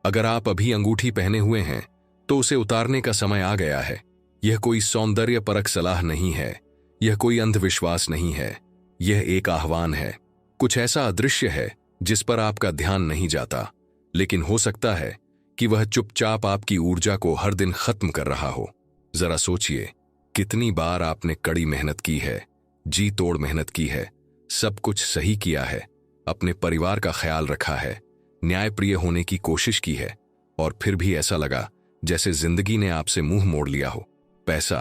अगर आप अभी अंगूठी पहने हुए हैं तो उसे उतारने का समय आ गया है। यह कोई सौंदर्यपरक सलाह नहीं है, यह कोई अंधविश्वास नहीं है, यह एक आह्वान है। कुछ ऐसा अदृश्य है जिस पर आपका ध्यान नहीं जाता, लेकिन हो सकता है कि वह चुपचाप आपकी ऊर्जा को हर दिन खत्म कर रहा हो। जरा सोचिए, कितनी बार आपने कड़ी मेहनत की है, जी तोड़ मेहनत की है, सब कुछ सही किया है, अपने परिवार का ख्याल रखा है, न्यायप्रिय होने की कोशिश की है, और फिर भी ऐसा लगा जैसे जिंदगी ने आपसे मुंह मोड़ लिया हो। पैसा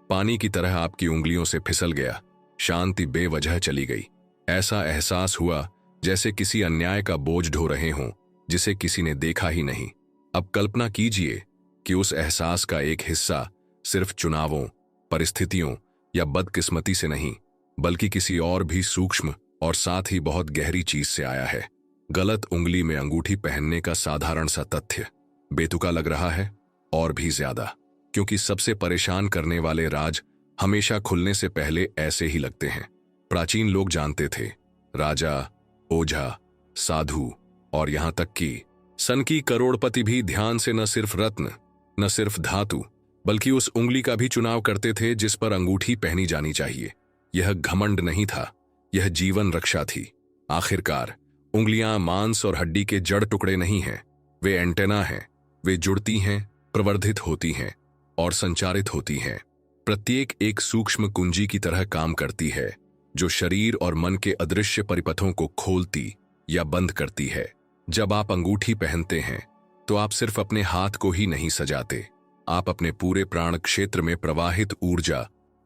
पानी की तरह आपकी उंगलियों से फिसल गया, शांति बेवजह चली गई। ऐसा एहसास हुआ जैसे किसी अन्याय का बोझ ढो रहे हों जिसे किसी ने देखा ही नहीं। अब कल्पना कीजिए कि उस एहसास का एक हिस्सा सिर्फ चुनावों, परिस्थितियों या बदकिस्मती से नहीं, बल्कि किसी और भी सूक्ष्म और साथ ही बहुत गहरी चीज से आया है। गलत उंगली में अंगूठी पहनने का साधारण सा तथ्य बेतुका लग रहा है, और भी ज्यादा क्योंकि सबसे परेशान करने वाले राज हमेशा खुलने से पहले ऐसे ही लगते हैं। प्राचीन लोग जानते थे, राजा, ओझा, साधु और यहां तक कि सन की करोड़पति भी ध्यान से न सिर्फ रत्न, न सिर्फ धातु, बल्कि उस उंगली का भी चुनाव करते थे जिस पर अंगूठी पहनी जानी चाहिए। यह घमंड नहीं था, यह जीवन रक्षा थी। आखिरकार उंगलियां मांस और हड्डी के जड़ टुकड़े नहीं हैं, वे एंटेना हैं। वे जुड़ती हैं, प्रवर्धित होती हैं और संचारित होती हैं। प्रत्येक एक सूक्ष्म कुंजी की तरह काम करती है जो शरीर और मन के अदृश्य परिपथों को खोलती या बंद करती है। जब आप अंगूठी पहनते हैं तो आप सिर्फ अपने हाथ को ही नहीं सजाते, आप अपने पूरे प्राण क्षेत्र में प्रवाहित ऊर्जा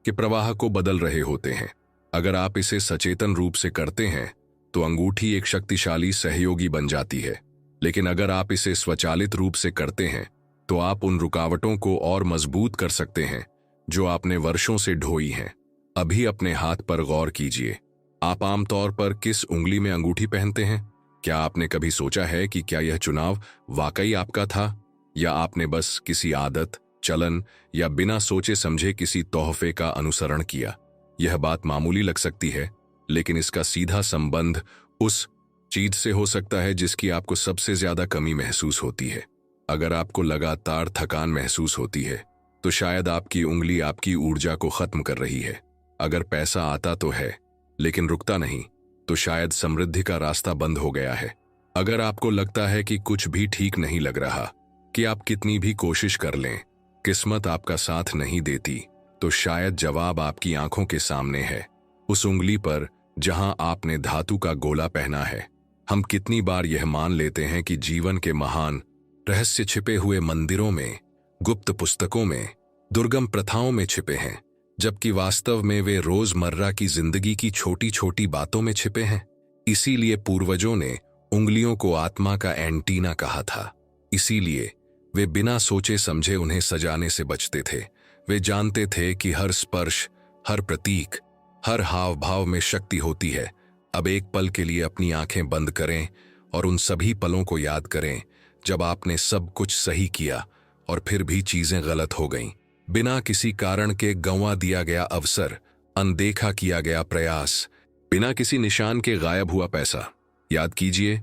के प्रवाह को बदल रहे होते हैं। अगर आप इसे सचेतन रूप से करते हैं तो अंगूठी एक शक्तिशाली सहयोगी बन जाती है, लेकिन अगर आप इसे स्वचालित रूप से करते हैं तो आप उन रुकावटों को और मजबूत कर सकते हैं जो आपने वर्षों से ढोई हैं। अभी अपने हाथ पर गौर कीजिए, आप आमतौर पर किस उंगली में अंगूठी पहनते हैं? क्या आपने कभी सोचा है कि क्या यह चुनाव वाकई आपका था, या आपने बस किसी आदत, चलन या बिना सोचे समझे किसी तोहफे का अनुसरण किया? यह बात मामूली लग सकती है, लेकिन इसका सीधा संबंध उस चीज से हो सकता है जिसकी आपको सबसे ज्यादा कमी महसूस होती है। अगर आपको लगातार थकान महसूस होती है तो शायद आपकी उंगली आपकी ऊर्जा को खत्म कर रही है। अगर पैसा आता तो है लेकिन रुकता नहीं, तो शायद समृद्धि का रास्ता बंद हो गया है। अगर आपको लगता है कि कुछ भी ठीक नहीं लग रहा, कि आप कितनी भी कोशिश कर लें, किस्मत आपका साथ नहीं देती, तो शायद जवाब आपकी आंखों के सामने है, उस उंगली पर जहां आपने धातु का गोला पहना है। हम कितनी बार यह मान लेते हैं कि जीवन के महान रहस्य छिपे हुए मंदिरों में, गुप्त पुस्तकों में, दुर्गम प्रथाओं में छिपे हैं, जबकि वास्तव में वे रोजमर्रा की जिंदगी की छोटी छोटी बातों में छिपे हैं। इसीलिए पूर्वजों ने उंगलियों को आत्मा का एंटीना कहा था। इसीलिए वे बिना सोचे समझे उन्हें सजाने से बचते थे। वे जानते थे कि हर स्पर्श, हर प्रतीक, हर हाव भाव में शक्ति होती है। अब एक पल के लिए अपनी आंखें बंद करें और उन सभी पलों को याद करें जब आपने सब कुछ सही किया और फिर भी चीजें गलत हो गईं। बिना किसी कारण के गंवा दिया गया अवसर, अनदेखा किया गया प्रयास, बिना किसी निशान के गायब हुआ पैसा। याद कीजिए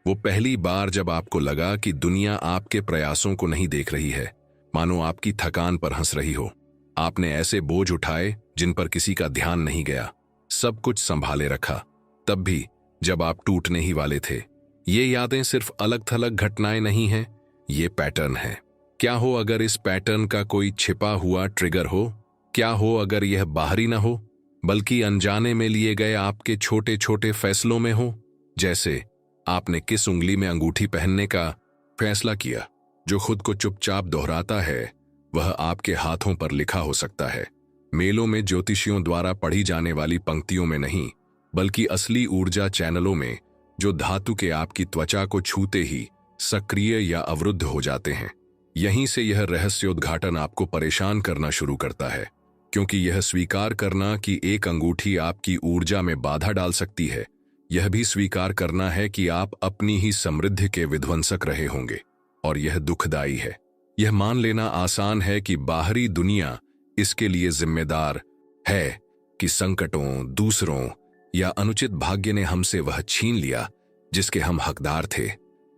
वो पहली बार जब आपको लगा कि दुनिया आपके प्रयासों को नहीं देख रही है, मानो आपकी थकान पर हंस रही हो। आपने ऐसे बोझ उठाए जिन पर किसी का ध्यान नहीं गया, सब कुछ संभाले रखा, तब भी जब आप टूटने ही वाले थे। ये यादें सिर्फ अलग थलग घटनाएं नहीं हैं, ये पैटर्न है। क्या हो अगर इस पैटर्न का कोई छिपा हुआ ट्रिगर हो? क्या हो अगर यह बाहरी ना हो, बल्कि अनजाने में लिए गए आपके छोटे छोटे फैसलों में हो? जैसे आपने किस उंगली में अंगूठी पहनने का फैसला किया। जो खुद को चुपचाप दोहराता है वह आपके हाथों पर लिखा हो सकता है, मेलों में ज्योतिषियों द्वारा पढ़ी जाने वाली पंक्तियों में नहीं, बल्कि असली ऊर्जा चैनलों में, जो धातु के आपकी त्वचा को छूते ही सक्रिय या अवरुद्ध हो जाते हैं। यहीं से यह रहस्योद्घाटन आपको परेशान करना शुरू करता है, क्योंकि यह स्वीकार करना कि एक अंगूठी आपकी ऊर्जा में बाधा डाल सकती है, यह भी स्वीकार करना है कि आप अपनी ही समृद्धि के विध्वंसक रहे होंगे। और यह दुखदाई है। यह मान लेना आसान है कि बाहरी दुनिया इसके लिए जिम्मेदार है, कि संकटों, दूसरों या अनुचित भाग्य ने हमसे वह छीन लिया जिसके हम हकदार थे।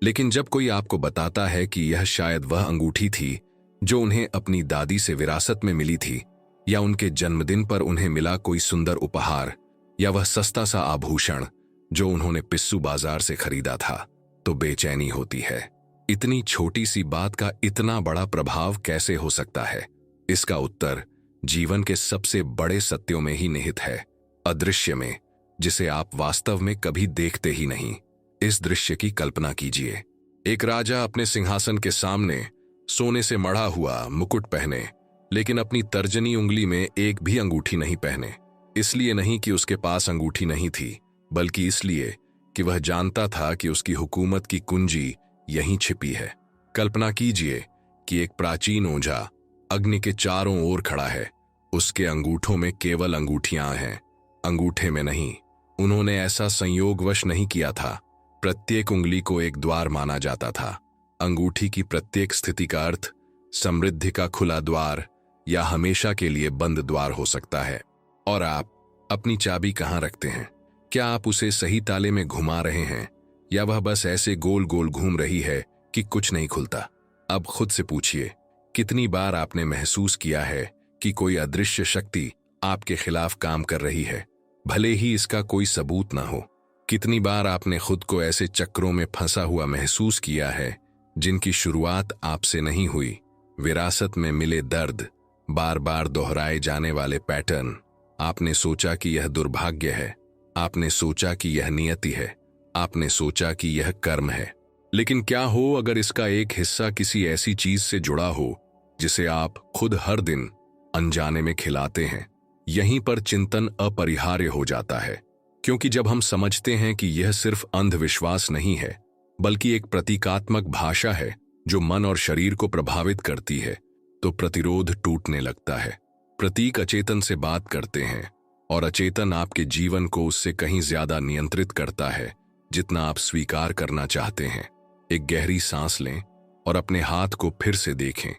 लेकिन जब कोई आपको बताता है कि यह शायद वह अंगूठी थी जो उन्हें अपनी दादी से विरासत में मिली थी, या उनके जन्मदिन पर उन्हें मिला कोई सुंदर उपहार, या वह सस्ता सा आभूषण जो उन्होंने पिस्सू बाजार से खरीदा था, तो बेचैनी होती है। इतनी छोटी सी बात का इतना बड़ा प्रभाव कैसे हो सकता है? इसका उत्तर जीवन के सबसे बड़े सत्यों में ही निहित है, अदृश्य में, जिसे आप वास्तव में कभी देखते ही नहीं। इस दृश्य की कल्पना कीजिए। एक राजा अपने सिंहासन के सामने सोने से मढ़ा हुआ मुकुट पहने, लेकिन अपनी तर्जनी उंगली में एक भी अंगूठी नहीं पहने। इसलिए नहीं कि उसके पास अंगूठी नहीं थी, बल्कि इसलिए कि वह जानता था कि उसकी हुकूमत की कुंजी यहीं छिपी है। कल्पना कीजिए कि एक प्राचीन ओझा अग्नि के चारों ओर खड़ा है। उसके अंगूठों में केवल अंगूठियां हैं, अंगूठे में नहीं। उन्होंने ऐसा संयोगवश नहीं किया था। प्रत्येक उंगली को एक द्वार माना जाता था। अंगूठी की प्रत्येक स्थिति का अर्थ समृद्धि का खुला द्वार या हमेशा के लिए बंद द्वार हो सकता है। और आप अपनी चाबी कहाँ रखते हैं? क्या आप उसे सही ताले में घुमा रहे हैं, या वह बस ऐसे गोल गोल घूम रही है कि कुछ नहीं खुलता? अब खुद से पूछिए, कितनी बार आपने महसूस किया है कि कोई अदृश्य शक्ति आपके खिलाफ काम कर रही है, भले ही इसका कोई सबूत ना हो? कितनी बार आपने खुद को ऐसे चक्रों में फंसा हुआ महसूस किया है जिनकी शुरुआत आपसे नहीं हुई? विरासत में मिले दर्द, बार बार दोहराए जाने वाले पैटर्न। आपने सोचा कि यह दुर्भाग्य है, आपने सोचा कि यह नियति है, आपने सोचा कि यह कर्म है। लेकिन क्या हो अगर इसका एक हिस्सा किसी ऐसी चीज से जुड़ा हो जिसे आप खुद हर दिन अनजाने में खिलाते हैं? यहीं पर चिंतन अपरिहार्य हो जाता है, क्योंकि जब हम समझते हैं कि यह सिर्फ अंधविश्वास नहीं है, बल्कि एक प्रतीकात्मक भाषा है जो मन और शरीर को प्रभावित करती है, तो प्रतिरोध टूटने लगता है। प्रतीक अचेतन से बात करते हैं, और अचेतन आपके जीवन को उससे कहीं ज्यादा नियंत्रित करता है जितना आप स्वीकार करना चाहते हैं। एक गहरी सांस लें और अपने हाथ को फिर से देखें।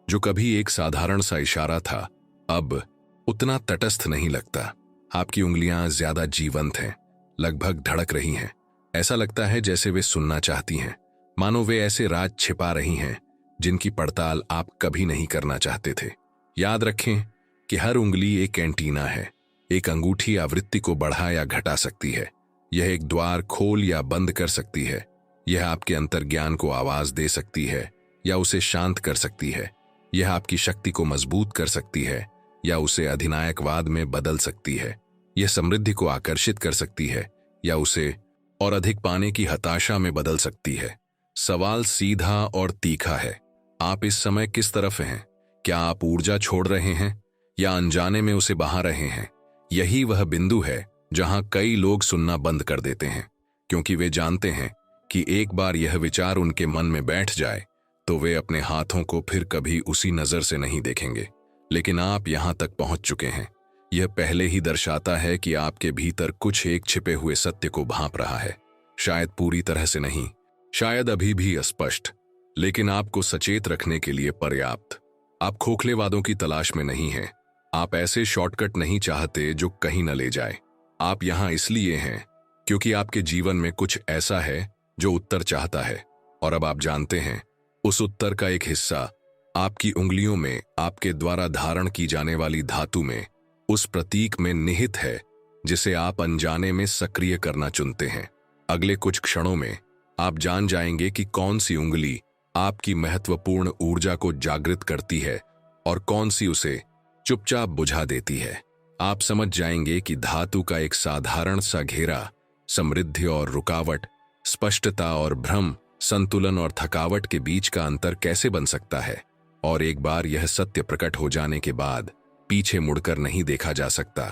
जो कभी एक साधारण सा इशारा था, अब उतना तटस्थ नहीं लगता। आपकी उंगलियां ज्यादा जीवंत हैं, लगभग धड़क रही हैं। ऐसा लगता है जैसे वे सुनना चाहती हैं, मानो वे ऐसे राज छिपा रही हैं जिनकी पड़ताल आप कभी नहीं करना चाहते थे। याद रखें कि हर उंगली एक एंटीना है। एक अंगूठी आवृत्ति को बढ़ा या घटा सकती है। यह एक द्वार खोल या बंद कर सकती है। यह आपके अंतर्ज्ञान को आवाज दे सकती है या उसे शांत कर सकती है। यह आपकी शक्ति को मजबूत कर सकती है या उसे अधिनायकवाद में बदल सकती है। यह समृद्धि को आकर्षित कर सकती है या उसे और अधिक पाने की हताशा में बदल सकती है। सवाल सीधा और तीखा है, आप इस समय किस तरफ हैं? क्या आप ऊर्जा छोड़ रहे हैं या अनजाने में उसे बहा रहे हैं? यही वह बिंदु है जहां कई लोग सुनना बंद कर देते हैं, क्योंकि वे जानते हैं कि एक बार यह विचार उनके मन में बैठ जाए तो वे अपने हाथों को फिर कभी उसी नजर से नहीं देखेंगे। लेकिन आप यहां तक पहुंच चुके हैं। यह पहले ही दर्शाता है कि आपके भीतर कुछ एक छिपे हुए सत्य को भांप रहा है। शायद पूरी तरह से नहीं, शायद अभी भी अस्पष्ट, लेकिन आपको सचेत रखने के लिए पर्याप्त। आप खोखले वादों की तलाश में नहीं हैं। आप ऐसे शॉर्टकट नहीं चाहते जो कहीं न ले जाए। आप यहां इसलिए हैं क्योंकि आपके जीवन में कुछ ऐसा है जो उत्तर चाहता है, और अब आप जानते हैं उस उत्तर का एक हिस्सा आपकी उंगलियों में, आपके द्वारा धारण की जाने वाली धातु में, उस प्रतीक में निहित है जिसे आप अनजाने में सक्रिय करना चुनते हैं। अगले कुछ क्षणों में आप जान जाएंगे कि कौन सी उंगली आपकी महत्वपूर्ण ऊर्जा को जागृत करती है और कौन सी उसे चुपचाप बुझा देती है। आप समझ जाएंगे कि धातु का एक साधारण सा घेरा समृद्धि और रुकावट, स्पष्टता और भ्रम, संतुलन और थकावट के बीच का अंतर कैसे बन सकता है। और एक बार यह सत्य प्रकट हो जाने के बाद पीछे मुड़कर नहीं देखा जा सकता।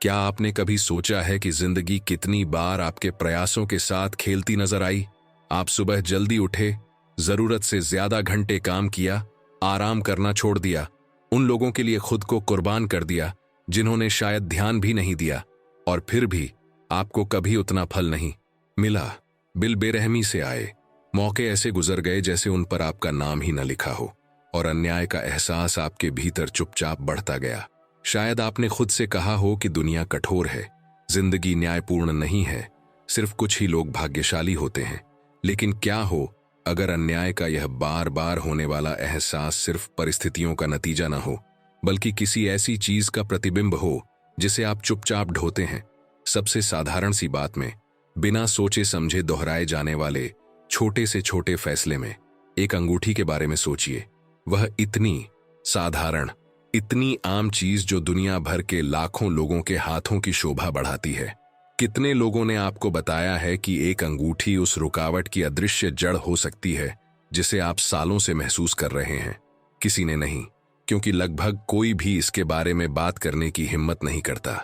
क्या आपने कभी सोचा है कि जिंदगी कितनी बार आपके प्रयासों के साथ खेलती नजर आई? आप सुबह जल्दी उठे, जरूरत से ज्यादा घंटे काम किया, आराम करना छोड़ दिया, उन लोगों के लिए खुद को कुर्बान कर दिया जिन्होंने शायद ध्यान भी नहीं दिया, और फिर भी आपको कभी उतना फल नहीं मिला। बिल बेरहमी से आए, मौके ऐसे गुजर गए जैसे उन पर आपका नाम ही न लिखा हो, और अन्याय का एहसास आपके भीतर चुपचाप बढ़ता गया। शायद आपने खुद से कहा हो कि दुनिया कठोर है, जिंदगी न्यायपूर्ण नहीं है, सिर्फ कुछ ही लोग भाग्यशाली होते हैं। लेकिन क्या हो अगर अन्याय का यह बार बार होने वाला एहसास सिर्फ परिस्थितियों का नतीजा न हो, बल्कि किसी ऐसी चीज का प्रतिबिंब हो जिसे आप चुपचाप ढोते हैं। सबसे साधारण सी बात में, बिना सोचे समझे दोहराए जाने वाले छोटे से छोटे फैसले में एक अंगूठी के बारे में सोचिए। वह इतनी साधारण, इतनी आम चीज जो दुनिया भर के लाखों लोगों के हाथों की शोभा बढ़ाती है। कितने लोगों ने आपको बताया है कि एक अंगूठी उस रुकावट की अदृश्य जड़ हो सकती है जिसे आप सालों से महसूस कर रहे हैं? किसी ने नहीं, क्योंकि लगभग कोई भी इसके बारे में बात करने की हिम्मत नहीं करता।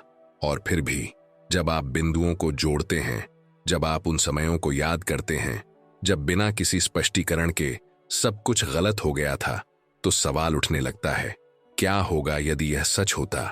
और फिर भी जब आप बिंदुओं को जोड़ते हैं, जब आप उन समयों को याद करते हैं जब बिना किसी स्पष्टीकरण के सब कुछ गलत हो गया था, तो सवाल उठने लगता है, क्या होगा यदि यह सच होता?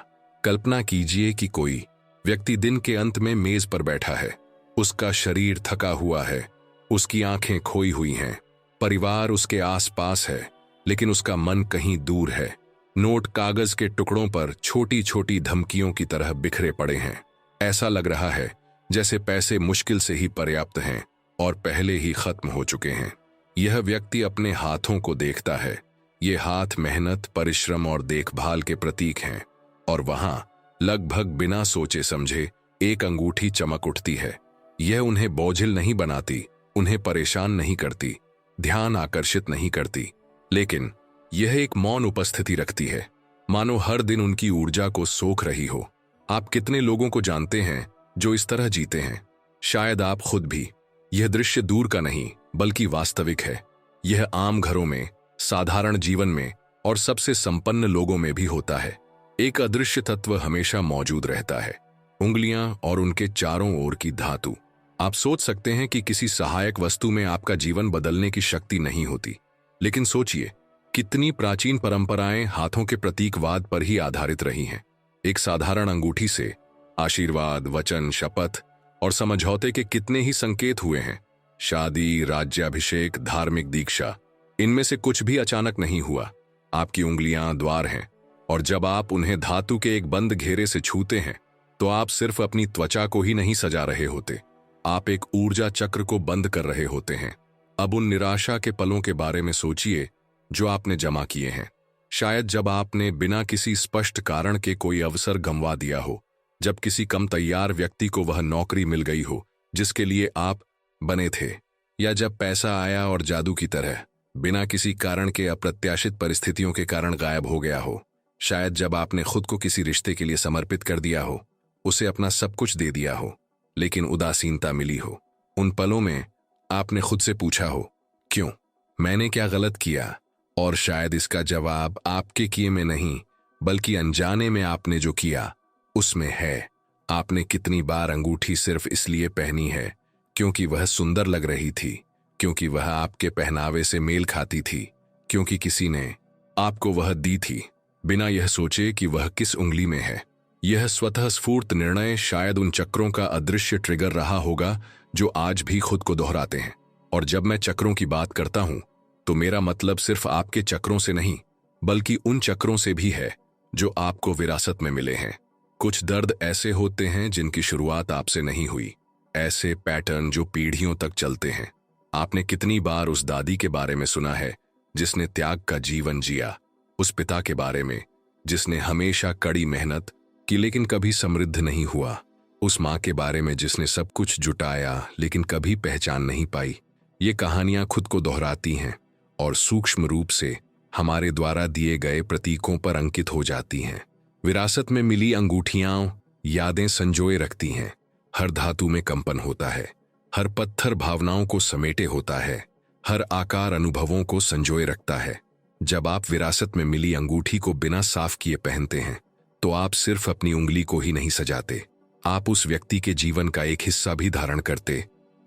कल्पना कीजिए कि कोई व्यक्ति दिन के अंत में मेज पर बैठा है। उसका शरीर थका हुआ है, उसकी आंखें खोई हुई हैं, परिवार उसके आसपास है, लेकिन उसका मन कहीं दूर है। नोट कागज के टुकड़ों पर छोटी छोटी धमकियों की तरह बिखरे पड़े हैं। ऐसा लग रहा है जैसे पैसे मुश्किल से ही पर्याप्त हैं और पहले ही खत्म हो चुके हैं। यह व्यक्ति अपने हाथों को देखता है। ये हाथ मेहनत, परिश्रम और देखभाल के प्रतीक हैं। और वहां लगभग बिना सोचे समझे एक अंगूठी चमक उठती है। यह उन्हें बोझिल नहीं बनाती, उन्हें परेशान नहीं करती, ध्यान आकर्षित नहीं करती, लेकिन यह एक मौन उपस्थिति रखती है, मानो हर दिन उनकी ऊर्जा को सोख रही हो। आप कितने लोगों को जानते हैं जो इस तरह जीते हैं? शायद आप खुद भी। यह दृश्य दूर का नहीं, बल्कि वास्तविक है। यह आम घरों में, साधारण जीवन में और सबसे संपन्न लोगों में भी होता है। एक अदृश्य तत्व हमेशा मौजूद रहता है, उंगलियां और उनके चारों ओर की धातु। आप सोच सकते हैं कि किसी सहायक वस्तु में आपका जीवन बदलने की शक्ति नहीं होती, लेकिन सोचिए, कितनी प्राचीन परंपराएं हाथों के प्रतीकवाद पर ही आधारित रही हैं। एक साधारण अंगूठी से आशीर्वाद, वचन, शपथ और समझौते के कितने ही संकेत हुए हैं। शादी, राज्याभिषेक, धार्मिक दीक्षा, इनमें से कुछ भी अचानक नहीं हुआ। आपकी उंगलियां द्वार हैं, और जब आप उन्हें धातु के एक बंद घेरे से छूते हैं, तो आप सिर्फ अपनी त्वचा को ही नहीं सजा रहे होते, आप एक ऊर्जा चक्र को बंद कर रहे होते हैं। अब उन निराशा के पलों के बारे में सोचिए जो आपने जमा किए हैं। शायद जब आपने बिना किसी स्पष्ट कारण के कोई अवसर गंवा दिया हो, जब किसी कम तैयार व्यक्ति को वह नौकरी मिल गई हो जिसके लिए आप बने थे, या जब पैसा आया और जादू की तरह बिना किसी कारण के अप्रत्याशित परिस्थितियों के कारण गायब हो गया हो। शायद जब आपने खुद को किसी रिश्ते के लिए समर्पित कर दिया हो, उसे अपना सब कुछ दे दिया हो, लेकिन उदासीनता मिली हो। उन पलों में आपने खुद से पूछा हो, क्यों? मैंने क्या गलत किया? और शायद इसका जवाब आपके किए में नहीं, बल्कि अनजाने में आपने जो किया उसमें है। आपने कितनी बार अंगूठी सिर्फ इसलिए पहनी है क्योंकि वह सुंदर लग रही थी, क्योंकि वह आपके पहनावे से मेल खाती थी, क्योंकि किसी ने आपको वह दी थी, बिना यह सोचे कि वह किस उंगली में है। यह स्वतः स्फूर्त निर्णय शायद उन चक्रों का अदृश्य ट्रिगर रहा होगा जो आज भी खुद को दोहराते हैं। और जब मैं चक्रों की बात करता हूं, तो मेरा मतलब सिर्फ आपके चक्रों से नहीं, बल्कि उन चक्रों से भी है जो आपको विरासत में मिले हैं। कुछ दर्द ऐसे होते हैं जिनकी शुरुआत आपसे नहीं हुई, ऐसे पैटर्न जो पीढ़ियों तक चलते हैं। आपने कितनी बार उस दादी के बारे में सुना है जिसने त्याग का जीवन जिया, उस पिता के बारे में जिसने हमेशा कड़ी मेहनत की लेकिन कभी समृद्ध नहीं हुआ, उस माँ के बारे में जिसने सब कुछ जुटाया लेकिन कभी पहचान नहीं पाई। ये कहानियां खुद को दोहराती हैं और सूक्ष्म रूप से हमारे द्वारा दिए गए प्रतीकों पर अंकित हो जाती हैं। विरासत में मिली अंगूठियां यादें संजोए रखती हैं। हर धातु में कंपन होता है, हर पत्थर भावनाओं को समेटे होता है, हर आकार अनुभवों को संजोए रखता है। जब आप विरासत में मिली अंगूठी को बिना साफ किए पहनते हैं, तो आप सिर्फ अपनी उंगली को ही नहीं सजाते, आप उस व्यक्ति के जीवन का एक हिस्सा भी धारण करते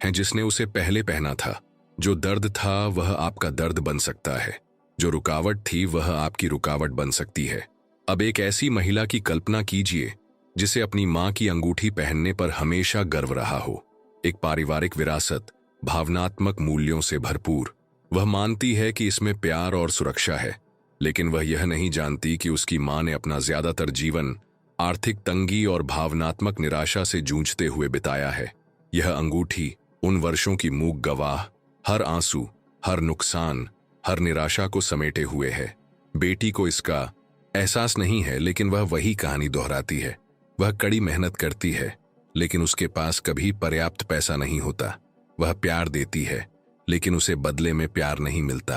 हैं जिसने उसे पहले पहना था। जो दर्द था वह आपका दर्द बन सकता है, जो रुकावट थी वह आपकी रुकावट बन सकती है। अब एक ऐसी महिला की कल्पना कीजिए जिसे अपनी मां की अंगूठी पहनने पर हमेशा गर्व रहा हो। एक पारिवारिक विरासत, भावनात्मक मूल्यों से भरपूर। वह मानती है कि इसमें प्यार और सुरक्षा है, लेकिन वह यह नहीं जानती कि उसकी मां ने अपना ज्यादातर जीवन आर्थिक तंगी और भावनात्मक निराशा से जूझते हुए बिताया है। यह अंगूठी उन वर्षों की मूक गवाह, हर आंसू, हर नुकसान, हर निराशा को समेटे हुए है। बेटी को इसका एहसास नहीं है, लेकिन वह वही कहानी दोहराती है। वह कड़ी मेहनत करती है, लेकिन उसके पास कभी पर्याप्त पैसा नहीं होता। वह प्यार देती है, लेकिन उसे बदले में प्यार नहीं मिलता।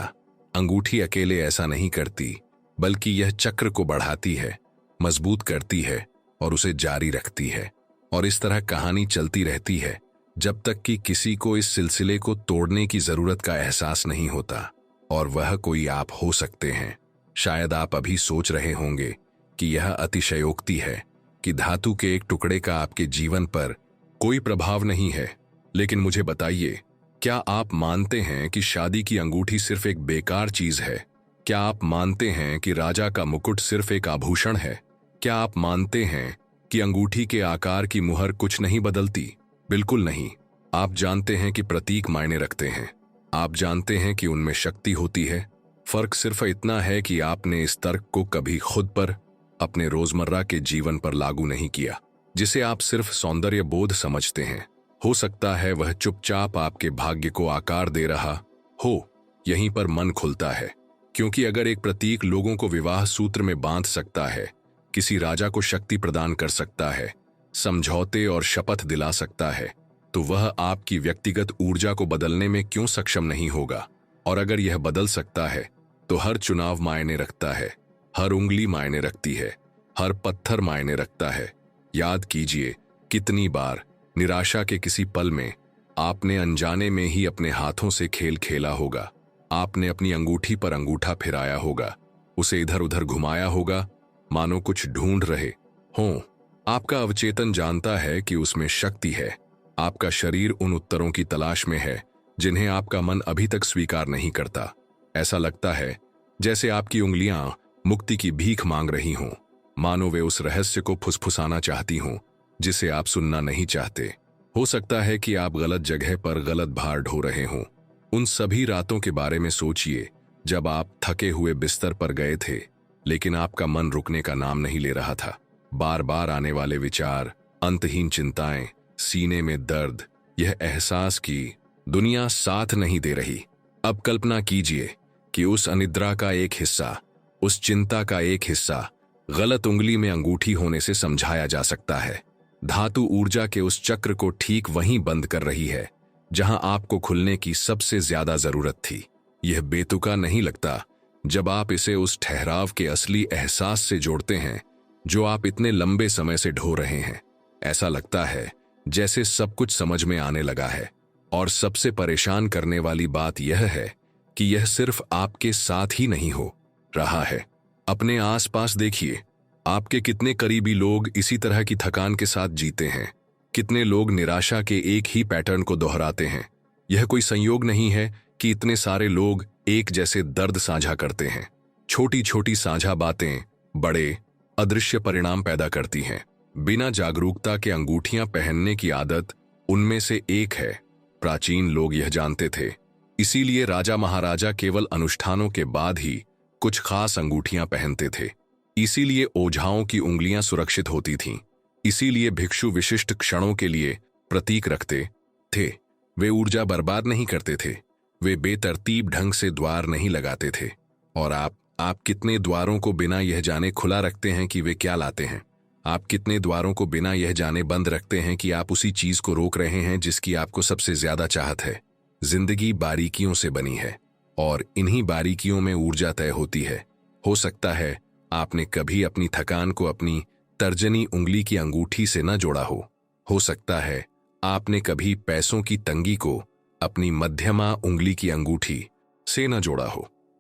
अंगूठी अकेले ऐसा नहीं करती, बल्कि यह चक्र को बढ़ाती है, मजबूत करती है और उसे जारी रखती है। और इस तरह कहानी चलती रहती है, जब तक कि किसी को इस सिलसिले को तोड़ने की जरूरत का एहसास नहीं होता। और वह कोई आप हो सकते हैं। शायद आप अभी सोच रहे होंगे कि यह अतिशयोक्ति है कि धातु के एक टुकड़े का आपके जीवन पर कोई प्रभाव नहीं है। लेकिन मुझे बताइए, क्या आप मानते हैं कि शादी की अंगूठी सिर्फ एक बेकार चीज है? क्या आप मानते हैं कि राजा का मुकुट सिर्फ एक आभूषण है? क्या आप मानते हैं कि अंगूठी के आकार की मुहर कुछ नहीं बदलती? बिल्कुल नहीं। आप जानते हैं कि प्रतीक मायने रखते हैं। आप जानते हैं कि उनमें शक्ति होती है। फर्क सिर्फ इतना है कि आपने इस तर्क को कभी खुद पर, अपने रोजमर्रा के जीवन पर लागू नहीं किया, जिसे आप सिर्फ सौंदर्य बोध समझते हैं। हो सकता है वह चुपचाप आपके भाग्य को आकार दे रहा हो। यहीं पर मन खुलता है, क्योंकि अगर एक प्रतीक लोगों को विवाह सूत्र में बांध सकता है, किसी राजा को शक्ति प्रदान कर सकता है, समझौते और शपथ दिला सकता है, तो वह आपकी व्यक्तिगत ऊर्जा को बदलने में क्यों सक्षम नहीं होगा? और अगर यह बदल सकता है, तो हर चुनाव मायने रखता है, हर उंगली मायने रखती है, हर पत्थर मायने रखता है। याद कीजिए, कितनी बार निराशा के किसी पल में आपने अनजाने में ही अपने हाथों से खेल खेला होगा। आपने अपनी अंगूठी पर अंगूठा फिराया होगा, उसे इधर उधर घुमाया होगा, मानो कुछ ढूंढ रहे हों। आपका अवचेतन जानता है कि उसमें शक्ति है। आपका शरीर उन उत्तरों की तलाश में है जिन्हें आपका मन अभी तक स्वीकार नहीं करता। ऐसा लगता है जैसे आपकी उंगलियां मुक्ति की भीख मांग रही हों, मानो वे उस रहस्य को फुसफुसाना चाहती हों जिसे आप सुनना नहीं चाहते। हो सकता है कि आप गलत जगह पर गलत भार ढो रहे हों। उन सभी रातों के बारे में सोचिए जब आप थके हुए बिस्तर पर गए थे, लेकिन आपका मन रुकने का नाम नहीं ले रहा था। बार बार आने वाले विचार, अंतहीन चिंताएं, सीने में दर्द, यह एहसास कि दुनिया साथ नहीं दे रही। अब कल्पना कीजिए कि उस अनिद्रा का एक हिस्सा, उस चिंता का एक हिस्सा गलत उंगली में अंगूठी होने से समझाया जा सकता है। धातु ऊर्जा के उस चक्र को ठीक वहीं बंद कर रही है जहां आपको खुलने की सबसे ज्यादा जरूरत थी। यह बेतुका नहीं लगता जब आप इसे उस ठहराव के असली एहसास से जोड़ते हैं जो आप इतने लंबे समय से ढो रहे हैं। ऐसा लगता है जैसे सब कुछ समझ में आने लगा है। और सबसे परेशान करने वाली बात यह है कि यह सिर्फ आपके साथ ही नहीं हो रहा है। अपने आसपास देखिए, आपके कितने करीबी लोग इसी तरह की थकान के साथ जीते हैं। कितने लोग निराशा के एक ही पैटर्न को दोहराते हैं। यह कोई संयोग नहीं है कि इतने सारे लोग एक जैसे दर्द साझा करते हैं। छोटी छोटी साझा बातें बड़े अदृश्य परिणाम पैदा करती हैं। बिना जागरूकता के अंगूठियां पहनने की आदत उनमें से एक है। प्राचीन लोग यह जानते थे, इसीलिए राजा महाराजा केवल अनुष्ठानों के बाद ही कुछ खास अंगूठियां पहनते थे। इसीलिए ओझाओं की उंगलियां सुरक्षित होती थीं। इसीलिए भिक्षु विशिष्ट क्षणों के लिए प्रतीक रखते थे। वे ऊर्जा बर्बाद नहीं करते थे। वे बेतरतीब ढंग से द्वार नहीं लगाते थे। और आप कितने द्वारों को बिना यह जाने खुला रखते हैं कि वे क्या लाते हैं? आप कितने द्वारों को बिना यह जाने बंद रखते हैं कि आप उसी चीज को रोक रहे हैं जिसकी आपको सबसे ज्यादा चाहत है? जिंदगी बारीकियों से बनी है और इन्हीं बारीकियों में ऊर्जा तय होती है। हो सकता है आपने कभी अपनी थकान को अपनी तर्जनी उंगली की अंगूठी से न जोड़ा हो सकता है आपने कभी पैसों की तंगी को अपनी मध्यमा उंगली की अंगूठी से न जोड़ा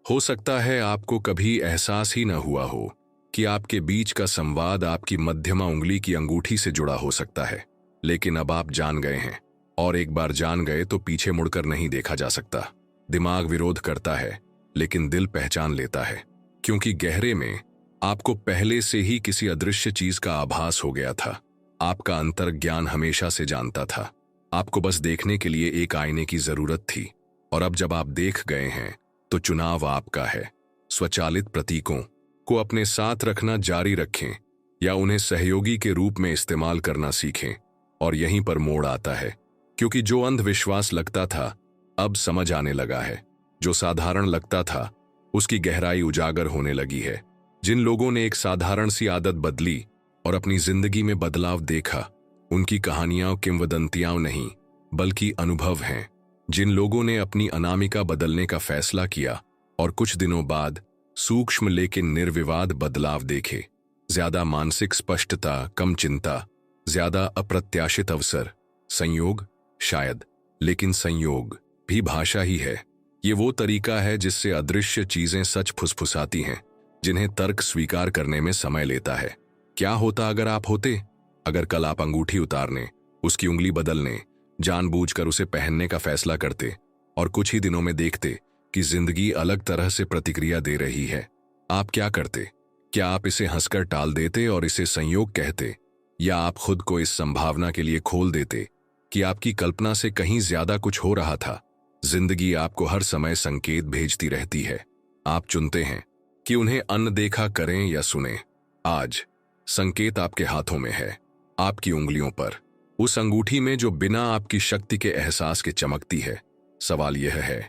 हो सकता है आपको कभी एहसास ही न हुआ हो कि आपके बीच का संवाद आपकी मध्यमा उंगली की अंगूठी से जुड़ा हो सकता है। लेकिन अब आप जान गए हैं, और एक बार जान गए तो पीछे मुड़कर नहीं देखा जा सकता। दिमाग विरोध करता है, लेकिन दिल पहचान लेता है, क्योंकि गहरे में आपको पहले से ही किसी अदृश्य चीज का आभास हो गया था। आपका अंतर्ज्ञान हमेशा से जानता था। आपको बस देखने के लिए एक आईने की जरूरत थी। और अब जब आप देख गए हैं तो चुनाव आपका है। स्वचालित प्रतीकों को अपने साथ रखना जारी रखें या उन्हें सहयोगी के रूप में इस्तेमाल करना सीखें। और यहीं पर मोड़ आता है, क्योंकि जो अंधविश्वास लगता था अब समझ आने लगा है। जो साधारण लगता था उसकी गहराई उजागर होने लगी है। जिन लोगों ने एक साधारण सी आदत बदली और अपनी जिंदगी में बदलाव देखा, उनकी कहानियां किंवदंतियां नहीं बल्कि अनुभव हैं। जिन लोगों ने अपनी अनामिका बदलने का फैसला किया और कुछ दिनों बाद सूक्ष्म लेकिन निर्विवाद बदलाव देखे, ज्यादा मानसिक स्पष्टता, कम चिंता, ज्यादा अप्रत्याशित अवसर। संयोग शायद, लेकिन संयोग भी भाषा ही है। ये वो तरीका है जिससे अदृश्य चीजें सच फुसफुसाती हैं, जिन्हें तर्क स्वीकार करने में समय लेता है। क्या होता अगर आप होते? अगर कल आप अंगूठी उतारने, उसकी उंगली बदलने, जानबूझकर उसे पहनने का फैसला करते और कुछ ही दिनों में देखते कि जिंदगी अलग तरह से प्रतिक्रिया दे रही है, आप क्या करते? क्या आप इसे हंसकर टाल देते और इसे संयोग कहते, या आप खुद को इस संभावना के लिए खोल देते कि आपकी कल्पना से कहीं ज्यादा कुछ हो रहा था? जिंदगी आपको हर समय संकेत भेजती रहती है। आप चुनते हैं कि उन्हें अनदेखा करें या सुने। आज संकेत आपके हाथों में है, आपकी उंगलियों पर, उस अंगूठी में जो बिना आपकी शक्ति के एहसास के चमकती है। सवाल यह है,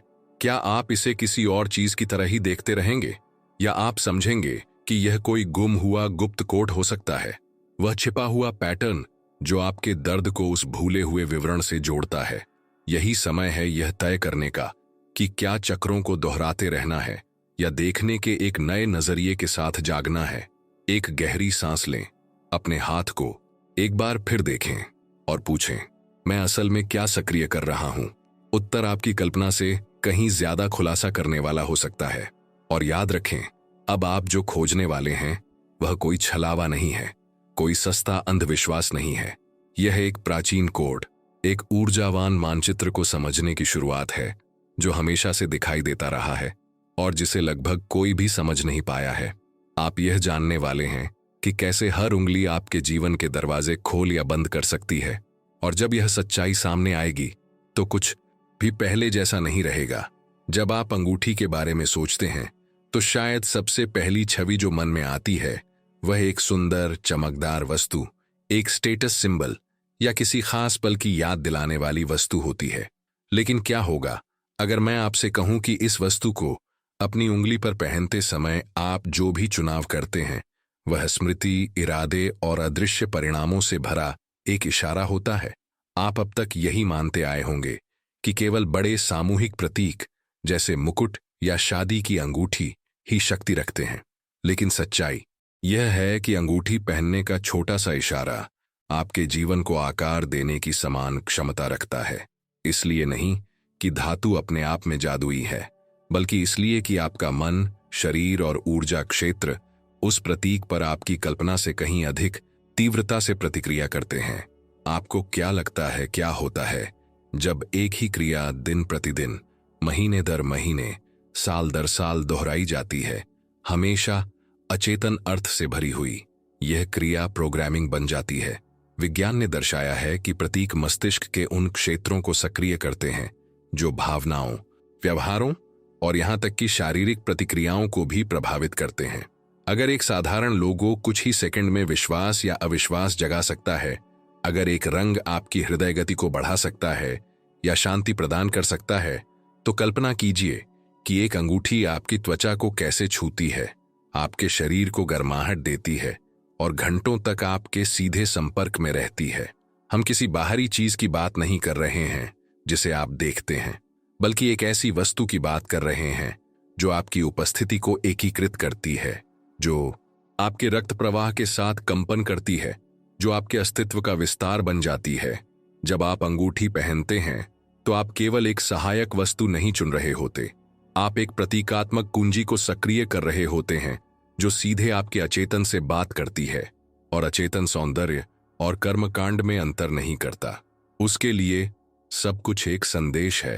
क्या आप इसे किसी और चीज की तरह ही देखते रहेंगे, या आप समझेंगे कि यह कोई गुम हुआ गुप्त कोड हो सकता है, वह छिपा हुआ पैटर्न जो आपके दर्द को उस भूले हुए विवरण से जोड़ता है? यही समय है यह तय करने का कि क्या चक्रों को दोहराते रहना है या देखने के एक नए नजरिए के साथ जागना है। एक गहरी सांस लें, अपने हाथ को एक बार फिर देखें और पूछें, मैं असल में क्या सक्रिय कर रहा हूं? उत्तर आपकी कल्पना से कहीं ज्यादा खुलासा करने वाला हो सकता है। और याद रखें, अब आप जो खोजने वाले हैं वह कोई छलावा नहीं है, कोई सस्ता अंधविश्वास नहीं है। यह एक प्राचीन कोड, एक ऊर्जावान मानचित्र को समझने की शुरुआत है, जो हमेशा से दिखाई देता रहा है और जिसे लगभग कोई भी समझ नहीं पाया है। आप यह जानने वाले हैं कि कैसे हर उंगली आपके जीवन के दरवाजे खोल या बंद कर सकती है, और जब यह सच्चाई सामने आएगी तो कुछ भी पहले जैसा नहीं रहेगा। जब आप अंगूठी के बारे में सोचते हैं तो शायद सबसे पहली छवि जो मन में आती है वह एक सुंदर चमकदार वस्तु, एक स्टेटस सिंबल या किसी खास पल की याद दिलाने वाली वस्तु होती है। लेकिन क्या होगा अगर मैं आपसे कहूं कि इस वस्तु को अपनी उंगली पर पहनते समय आप जो भी चुनाव करते हैं वह स्मृति, इरादे और अदृश्य परिणामों से भरा एक इशारा होता है? आप अब तक यही मानते आए होंगे कि केवल बड़े सामूहिक प्रतीक जैसे मुकुट या शादी की अंगूठी ही शक्ति रखते हैं, लेकिन सच्चाई यह है कि अंगूठी पहनने का छोटा सा इशारा आपके जीवन को आकार देने की समान क्षमता रखता है। इसलिए नहीं कि धातु अपने आप में जादुई है, बल्कि इसलिए कि आपका मन, शरीर और ऊर्जा क्षेत्र उस प्रतीक पर आपकी कल्पना से कहीं अधिक तीव्रता से प्रतिक्रिया करते हैं। आपको क्या लगता है क्या होता है जब एक ही क्रिया दिन प्रतिदिन, महीने दर महीने, साल दर साल दोहराई जाती है, हमेशा अचेतन अर्थ से भरी हुई? यह क्रिया प्रोग्रामिंग बन जाती है। विज्ञान ने दर्शाया है कि प्रतीक मस्तिष्क के उन क्षेत्रों को सक्रिय करते हैं जो भावनाओं, व्यवहारों और यहां तक कि शारीरिक प्रतिक्रियाओं को भी प्रभावित करते हैं। अगर एक साधारण लोगो कुछ ही सेकंड में विश्वास या अविश्वास जगा सकता है, अगर एक रंग आपकी हृदय गति को बढ़ा सकता है या शांति प्रदान कर सकता है, तो कल्पना कीजिए कि एक अंगूठी आपकी त्वचा को कैसे छूती है, आपके शरीर को गर्माहट देती है और घंटों तक आपके सीधे संपर्क में रहती है। हम किसी बाहरी चीज की बात नहीं कर रहे हैं जिसे आप देखते हैं, बल्कि एक ऐसी वस्तु की बात कर रहे हैं जो आपकी उपस्थिति को एकीकृत करती है, जो आपके रक्त प्रवाह के साथ कंपन करती है, जो आपके अस्तित्व का विस्तार बन जाती है। जब आप अंगूठी पहनते हैं तो आप केवल एक सहायक वस्तु नहीं चुन रहे होते, आप एक प्रतीकात्मक कुंजी को सक्रिय कर रहे होते हैं जो सीधे आपके अचेतन से बात करती है, और अचेतन सौंदर्य और कर्मकांड में अंतर नहीं करता। उसके लिए सब कुछ एक संदेश है।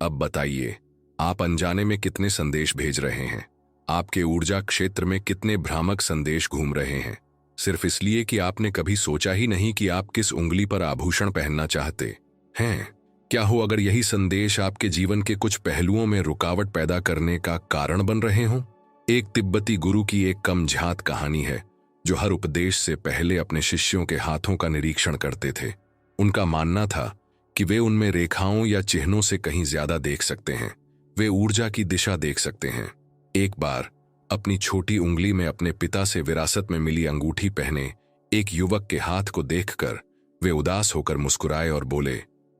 अब बताइए, आप अनजाने में कितने संदेश भेज रहे हैं? आपके ऊर्जा क्षेत्र में कितने भ्रामक संदेश घूम रहे हैं, सिर्फ इसलिए कि आपने कभी सोचा ही नहीं कि आप किस उंगली पर आभूषण पहनना चाहते हैं? क्या हो अगर यही संदेश आपके जीवन के कुछ पहलुओं में रुकावट पैदा करने का कारण बन रहे हों? एक तिब्बती गुरु की एक कम झात कहानी है जो हर उपदेश से पहले अपने शिष्यों के हाथों का निरीक्षण करते थे। उनका मानना था कि वे उनमें रेखाओं या चिन्हों से कहीं ज्यादा देख सकते हैं। वे ऊर्जा की दिशा देख सकते हैं। एक बार अपनी छोटी उंगली में अपने पिता से विरासत में मिली अंगूठी पहने एक युवक के हाथ को देखकर वे उदास होकर मुस्कुराए और बोले,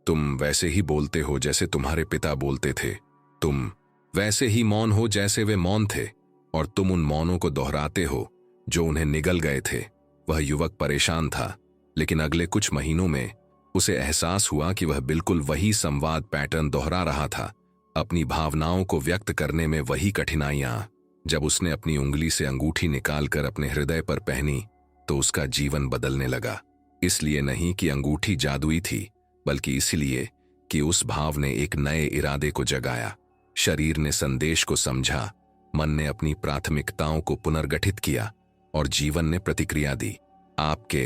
तुम वैसे ही बोलते हो जैसे तुम्हारे पिता बोलते थे। तुम वैसे ही मौन हो जैसे वे मौन थे, और तुम उन मौनों को दोहराते हो जो उन्हें निगल गए थे। वह युवक परेशान था, लेकिन अगले कुछ महीनों में उसे एहसास हुआ कि वह बिल्कुल वही संवाद पैटर्न दोहरा रहा था, अपनी भावनाओं को व्यक्त करने में वही कठिनाइयां। जब उसने अपनी उंगली से अंगूठी निकालकर अपने हृदय पर पहनी तो उसका जीवन बदलने लगा। इसलिए नहीं कि अंगूठी जादुई थी, बल्कि इसलिए कि उस भाव ने एक नए इरादे को जगाया। शरीर ने संदेश को समझा, मन ने अपनी प्राथमिकताओं को पुनर्गठित किया और जीवन ने प्रतिक्रिया दी। आपके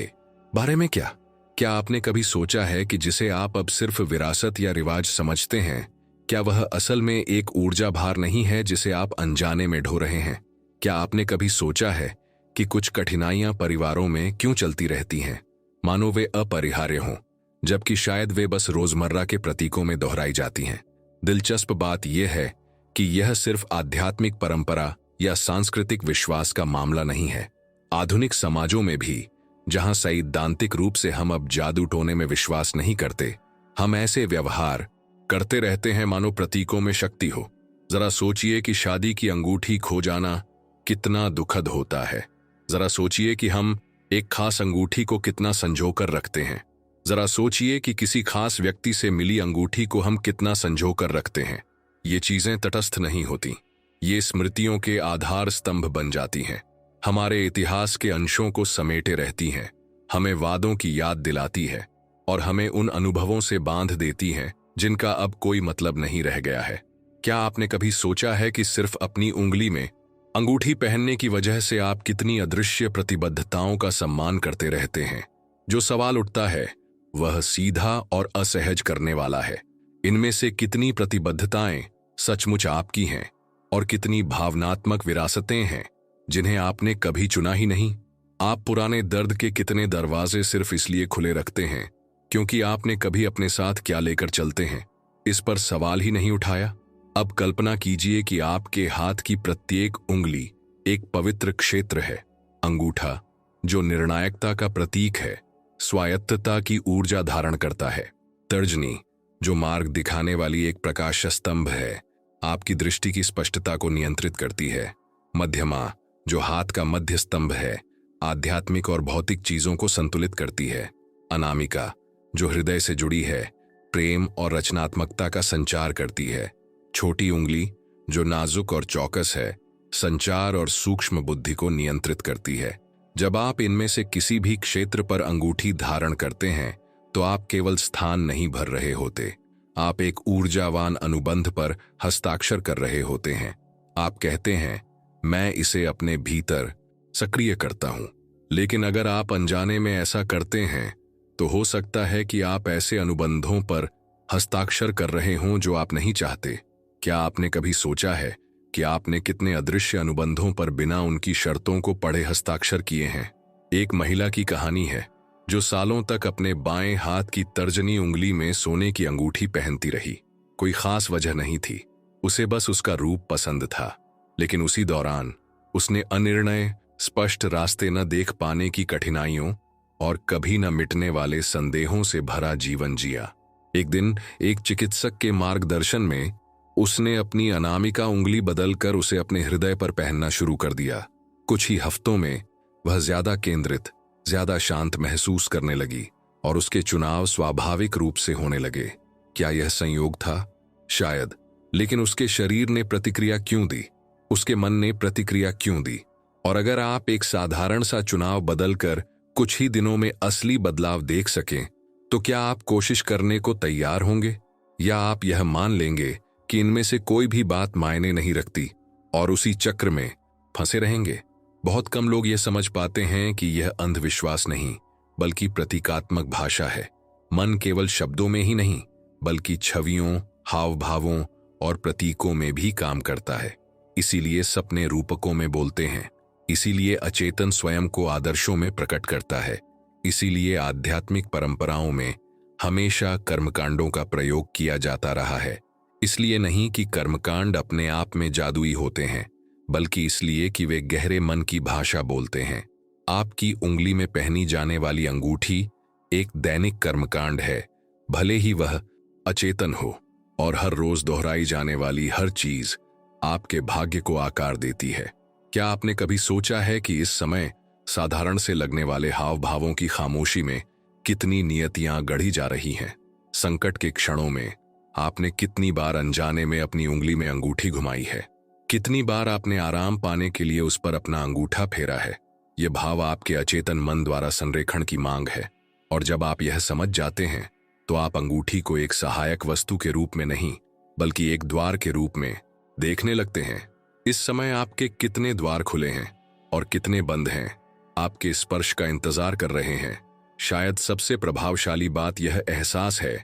बारे में क्या आपने कभी सोचा है कि जिसे आप अब सिर्फ विरासत या रिवाज समझते हैं, क्या वह असल में एक ऊर्जा भार नहीं है जिसे आप अनजाने में ढो रहे हैं? क्या आपने कभी सोचा है कि कुछ कठिनाइयां परिवारों में क्यों चलती रहती हैं, मानो वे अपरिहार्य हों, जबकि शायद वे बस रोजमर्रा के प्रतीकों में दोहराई जाती हैं? दिलचस्प बात यह है कि यह सिर्फ आध्यात्मिक परंपरा या सांस्कृतिक विश्वास का मामला नहीं है। आधुनिक समाजों में भी, जहां सैद्धांतिक रूप से हम अब जादू टोने में विश्वास नहीं करते, हम ऐसे व्यवहार करते रहते हैं मानो प्रतीकों में शक्ति हो। जरा सोचिए कि शादी की अंगूठी खो जाना कितना दुखद होता है। जरा सोचिए कि हम एक खास अंगूठी को कितना संजोकर रखते हैं। जरा सोचिए कि किसी खास व्यक्ति से मिली अंगूठी को हम कितना संजोकर रखते हैं। ये चीजें तटस्थ नहीं होती, ये स्मृतियों के आधार स्तंभ बन जाती हैं, हमारे इतिहास के अंशों को समेटे रहती हैं, हमें वादों की याद दिलाती है और हमें उन अनुभवों से बांध देती हैं जिनका अब कोई मतलब नहीं रह गया है। क्या आपने कभी सोचा है कि सिर्फ अपनी उंगली में अंगूठी पहनने की वजह से आप कितनी अदृश्य प्रतिबद्धताओं का सम्मान करते रहते हैं? जो सवाल उठता है वह सीधा और असहज करने वाला है। इनमें से कितनी प्रतिबद्धताएं सचमुच आपकी हैं और कितनी भावनात्मक विरासतें हैं जिन्हें आपने कभी चुना ही नहीं? आप पुराने दर्द के कितने दरवाजे सिर्फ इसलिए खुले रखते हैं क्योंकि आपने कभी अपने साथ क्या लेकर चलते हैं इस पर सवाल ही नहीं उठाया? अब कल्पना कीजिए कि आपके हाथ की प्रत्येक उंगली एक पवित्र क्षेत्र है। अंगूठा जो निर्णायकता का प्रतीक है, स्वायत्तता की ऊर्जा धारण करता है। तर्जनी जो मार्ग दिखाने वाली एक प्रकाश स्तंभ है, आपकी दृष्टि की स्पष्टता को नियंत्रित करती है। मध्यमा जो हाथ का मध्य स्तंभ है, आध्यात्मिक और भौतिक चीजों को संतुलित करती है। अनामिका जो हृदय से जुड़ी है, प्रेम और रचनात्मकता का संचार करती है। छोटी उंगली जो नाजुक और चौकस है, संचार और सूक्ष्म बुद्धि को नियंत्रित करती है। जब आप इनमें से किसी भी क्षेत्र पर अंगूठी धारण करते हैं तो आप केवल स्थान नहीं भर रहे होते, आप एक ऊर्जावान अनुबंध पर हस्ताक्षर कर रहे होते हैं। आप कहते हैं, मैं इसे अपने भीतर सक्रिय करता हूं। लेकिन अगर आप अनजाने में ऐसा करते हैं तो हो सकता है कि आप ऐसे अनुबंधों पर हस्ताक्षर कर रहे हों जो आप नहीं चाहते। क्या आपने कभी सोचा है कि आपने कितने अदृश्य अनुबंधों पर बिना उनकी शर्तों को पढ़े हस्ताक्षर किए हैं? एक महिला की कहानी है जो सालों तक अपने बाएं हाथ की तर्जनी उंगली में सोने की अंगूठी पहनती रही। कोई खास वजह नहीं थी, उसे बस उसका रूप पसंद था। लेकिन उसी दौरान उसने अनिर्णय, स्पष्ट रास्ते न देख पाने की कठिनाइयों और कभी न मिटने वाले संदेहों से भरा जीवन जिया। एक दिन एक चिकित्सक के मार्गदर्शन में उसने अपनी अनामिका उंगली बदलकर उसे अपने हृदय पर पहनना शुरू कर दिया। कुछ ही हफ्तों में वह ज्यादा केंद्रित, ज्यादा शांत महसूस करने लगी और उसके चुनाव स्वाभाविक रूप से होने लगे। क्या यह संयोग था? शायद। लेकिन उसके शरीर ने प्रतिक्रिया क्यों दी? उसके मन ने प्रतिक्रिया क्यों दी? और अगर आप एक साधारण सा चुनाव बदलकर कुछ ही दिनों में असली बदलाव देख सकें, तो क्या आप कोशिश करने को तैयार होंगे, या आप यह मान लेंगे कि इनमें से कोई भी बात मायने नहीं रखती और उसी चक्र में फंसे रहेंगे? बहुत कम लोग यह समझ पाते हैं कि यह अंधविश्वास नहीं, बल्कि प्रतीकात्मक भाषा है। मन केवल शब्दों में ही नहीं, बल्कि छवियों, हाव भावों और प्रतीकों में भी काम करता है। इसीलिए सपने रूपकों में बोलते हैं, इसीलिए अचेतन स्वयं को आदर्शों में प्रकट करता है, इसीलिए आध्यात्मिक परंपराओं में हमेशा कर्मकांडों का प्रयोग किया जाता रहा है। इसलिए नहीं कि कर्मकांड अपने आप में जादुई होते हैं, बल्कि इसलिए कि वे गहरे मन की भाषा बोलते हैं। आपकी उंगली में पहनी जाने वाली अंगूठी एक दैनिक कर्मकांड है, भले ही वह अचेतन हो, और हर रोज दोहराई जाने वाली हर चीज आपके भाग्य को आकार देती है। क्या आपने कभी सोचा है कि इस समय साधारण से लगने वाले हाव भावों की खामोशी में कितनी नियतियां गढ़ी जा रही हैं? संकट के क्षणों में आपने कितनी बार अनजाने में अपनी उंगली में अंगूठी घुमाई है? कितनी बार आपने आराम पाने के लिए उस पर अपना अंगूठा फेरा है? यह भाव आपके अचेतन मन द्वारा संरेखण की मांग है, और जब आप यह समझ जाते हैं तो आप अंगूठी को एक सहायक वस्तु के रूप में नहीं, बल्कि एक द्वार के रूप में देखने लगते हैं। इस समय आपके कितने द्वार खुले हैं और कितने बंद हैं, आपके स्पर्श का इंतजार कर रहे हैं। शायद सबसे प्रभावशाली बात यह एहसास है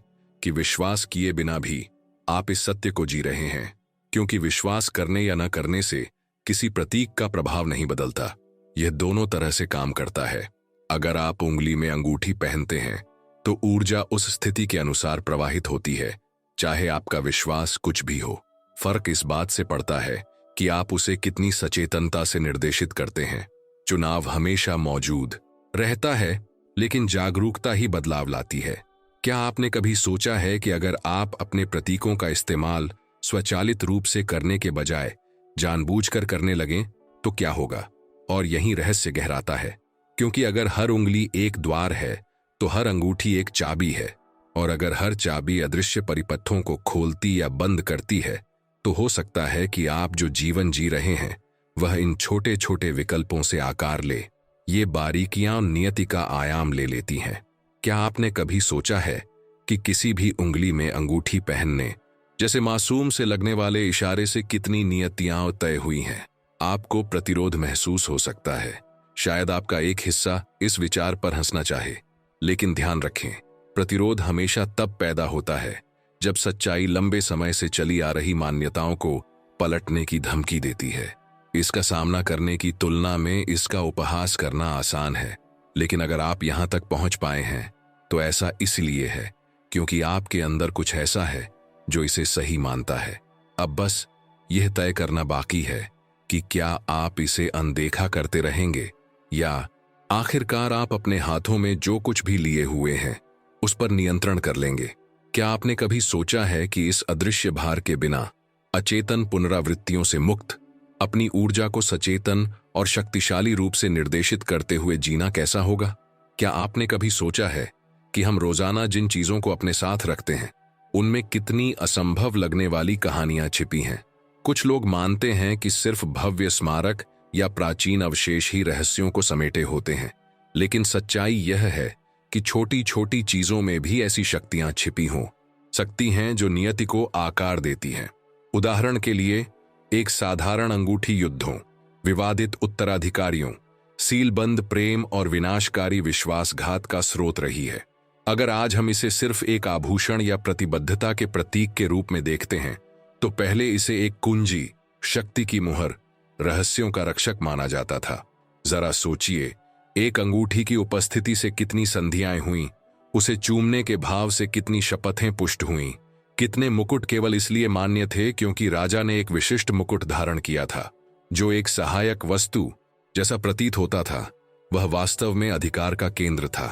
कि विश्वास किए बिना भी आप इस सत्य को जी रहे हैं, क्योंकि विश्वास करने या न करने से किसी प्रतीक का प्रभाव नहीं बदलता। यह दोनों तरह से काम करता है। अगर आप उंगली में अंगूठी पहनते हैं तो ऊर्जा उस स्थिति के अनुसार प्रवाहित होती है, चाहे आपका विश्वास कुछ भी हो। फर्क इस बात से पड़ता है कि आप उसे कितनी सचेतनता से निर्देशित करते हैं। चुनाव हमेशा मौजूद रहता है, लेकिन जागरूकता ही बदलाव लाती है। क्या आपने कभी सोचा है कि अगर आप अपने प्रतीकों का इस्तेमाल स्वचालित रूप से करने के बजाय जानबूझकर करने लगें तो क्या होगा? और यही रहस्य गहराता है, क्योंकि अगर हर उंगली एक द्वार है तो हर अंगूठी एक चाबी है, और अगर हर चाबी अदृश्य परिपथों को खोलती या बंद करती है, तो हो सकता है कि आप जो जीवन जी रहे हैं वह इन छोटे छोटे विकल्पों से आकार ले। ये बारीकियां नियति का आयाम ले लेती हैं। क्या आपने कभी सोचा है कि किसी भी उंगली में अंगूठी पहनने जैसे मासूम से लगने वाले इशारे से कितनी नियतियां तय हुई हैं? आपको प्रतिरोध महसूस हो सकता है। शायद आपका एक हिस्सा इस विचार पर हंसना चाहे, लेकिन ध्यान रखें, प्रतिरोध हमेशा तब पैदा होता है जब सच्चाई लंबे समय से चली आ रही मान्यताओं को पलटने की धमकी देती है। इसका सामना करने की तुलना में इसका उपहास करना आसान है, लेकिन अगर आप यहां तक पहुंच पाए हैं तो ऐसा इसलिए है क्योंकि आपके अंदर कुछ ऐसा है जो इसे सही मानता है। अब बस यह तय करना बाकी है कि क्या आप इसे अनदेखा करते रहेंगे, या आखिरकार आप अपने हाथों में जो कुछ भी लिए हुए हैं उस पर नियंत्रण कर लेंगे। क्या आपने कभी सोचा है कि इस अदृश्य भार के बिना, अचेतन पुनरावृत्तियों से मुक्त, अपनी ऊर्जा को सचेतन और शक्तिशाली रूप से निर्देशित करते हुए जीना कैसा होगा? क्या आपने कभी सोचा है कि हम रोजाना जिन चीजों को अपने साथ रखते हैं उनमें कितनी असंभव लगने वाली कहानियां छिपी हैं? कुछ लोग मानते हैं कि सिर्फ भव्य स्मारक या प्राचीन अवशेष ही रहस्यों को समेटे होते हैं, लेकिन सच्चाई यह है कि छोटी छोटी चीजों में भी ऐसी शक्तियां छिपी हो सकती हैं जो नियति को आकार देती हैं। उदाहरण के लिए, एक साधारण अंगूठी युद्धों, विवादित उत्तराधिकारियों, सीलबंद प्रेम और विनाशकारी विश्वासघात का स्रोत रही है। अगर आज हम इसे सिर्फ एक आभूषण या प्रतिबद्धता के प्रतीक के रूप में देखते हैं, तो पहले इसे एक कुंजी, शक्ति की मुहर, रहस्यों का रक्षक माना जाता था। जरा सोचिए, एक अंगूठी की उपस्थिति से कितनी संधियाएं हुईं, उसे चूमने के भाव से कितनी शपथें पुष्ट हुईं, कितने मुकुट केवल इसलिए मान्य थे क्योंकि राजा ने एक विशिष्ट मुकुट धारण किया था, जो एक सहायक वस्तु जैसा प्रतीत होता था, वह वास्तव में अधिकार का केंद्र था।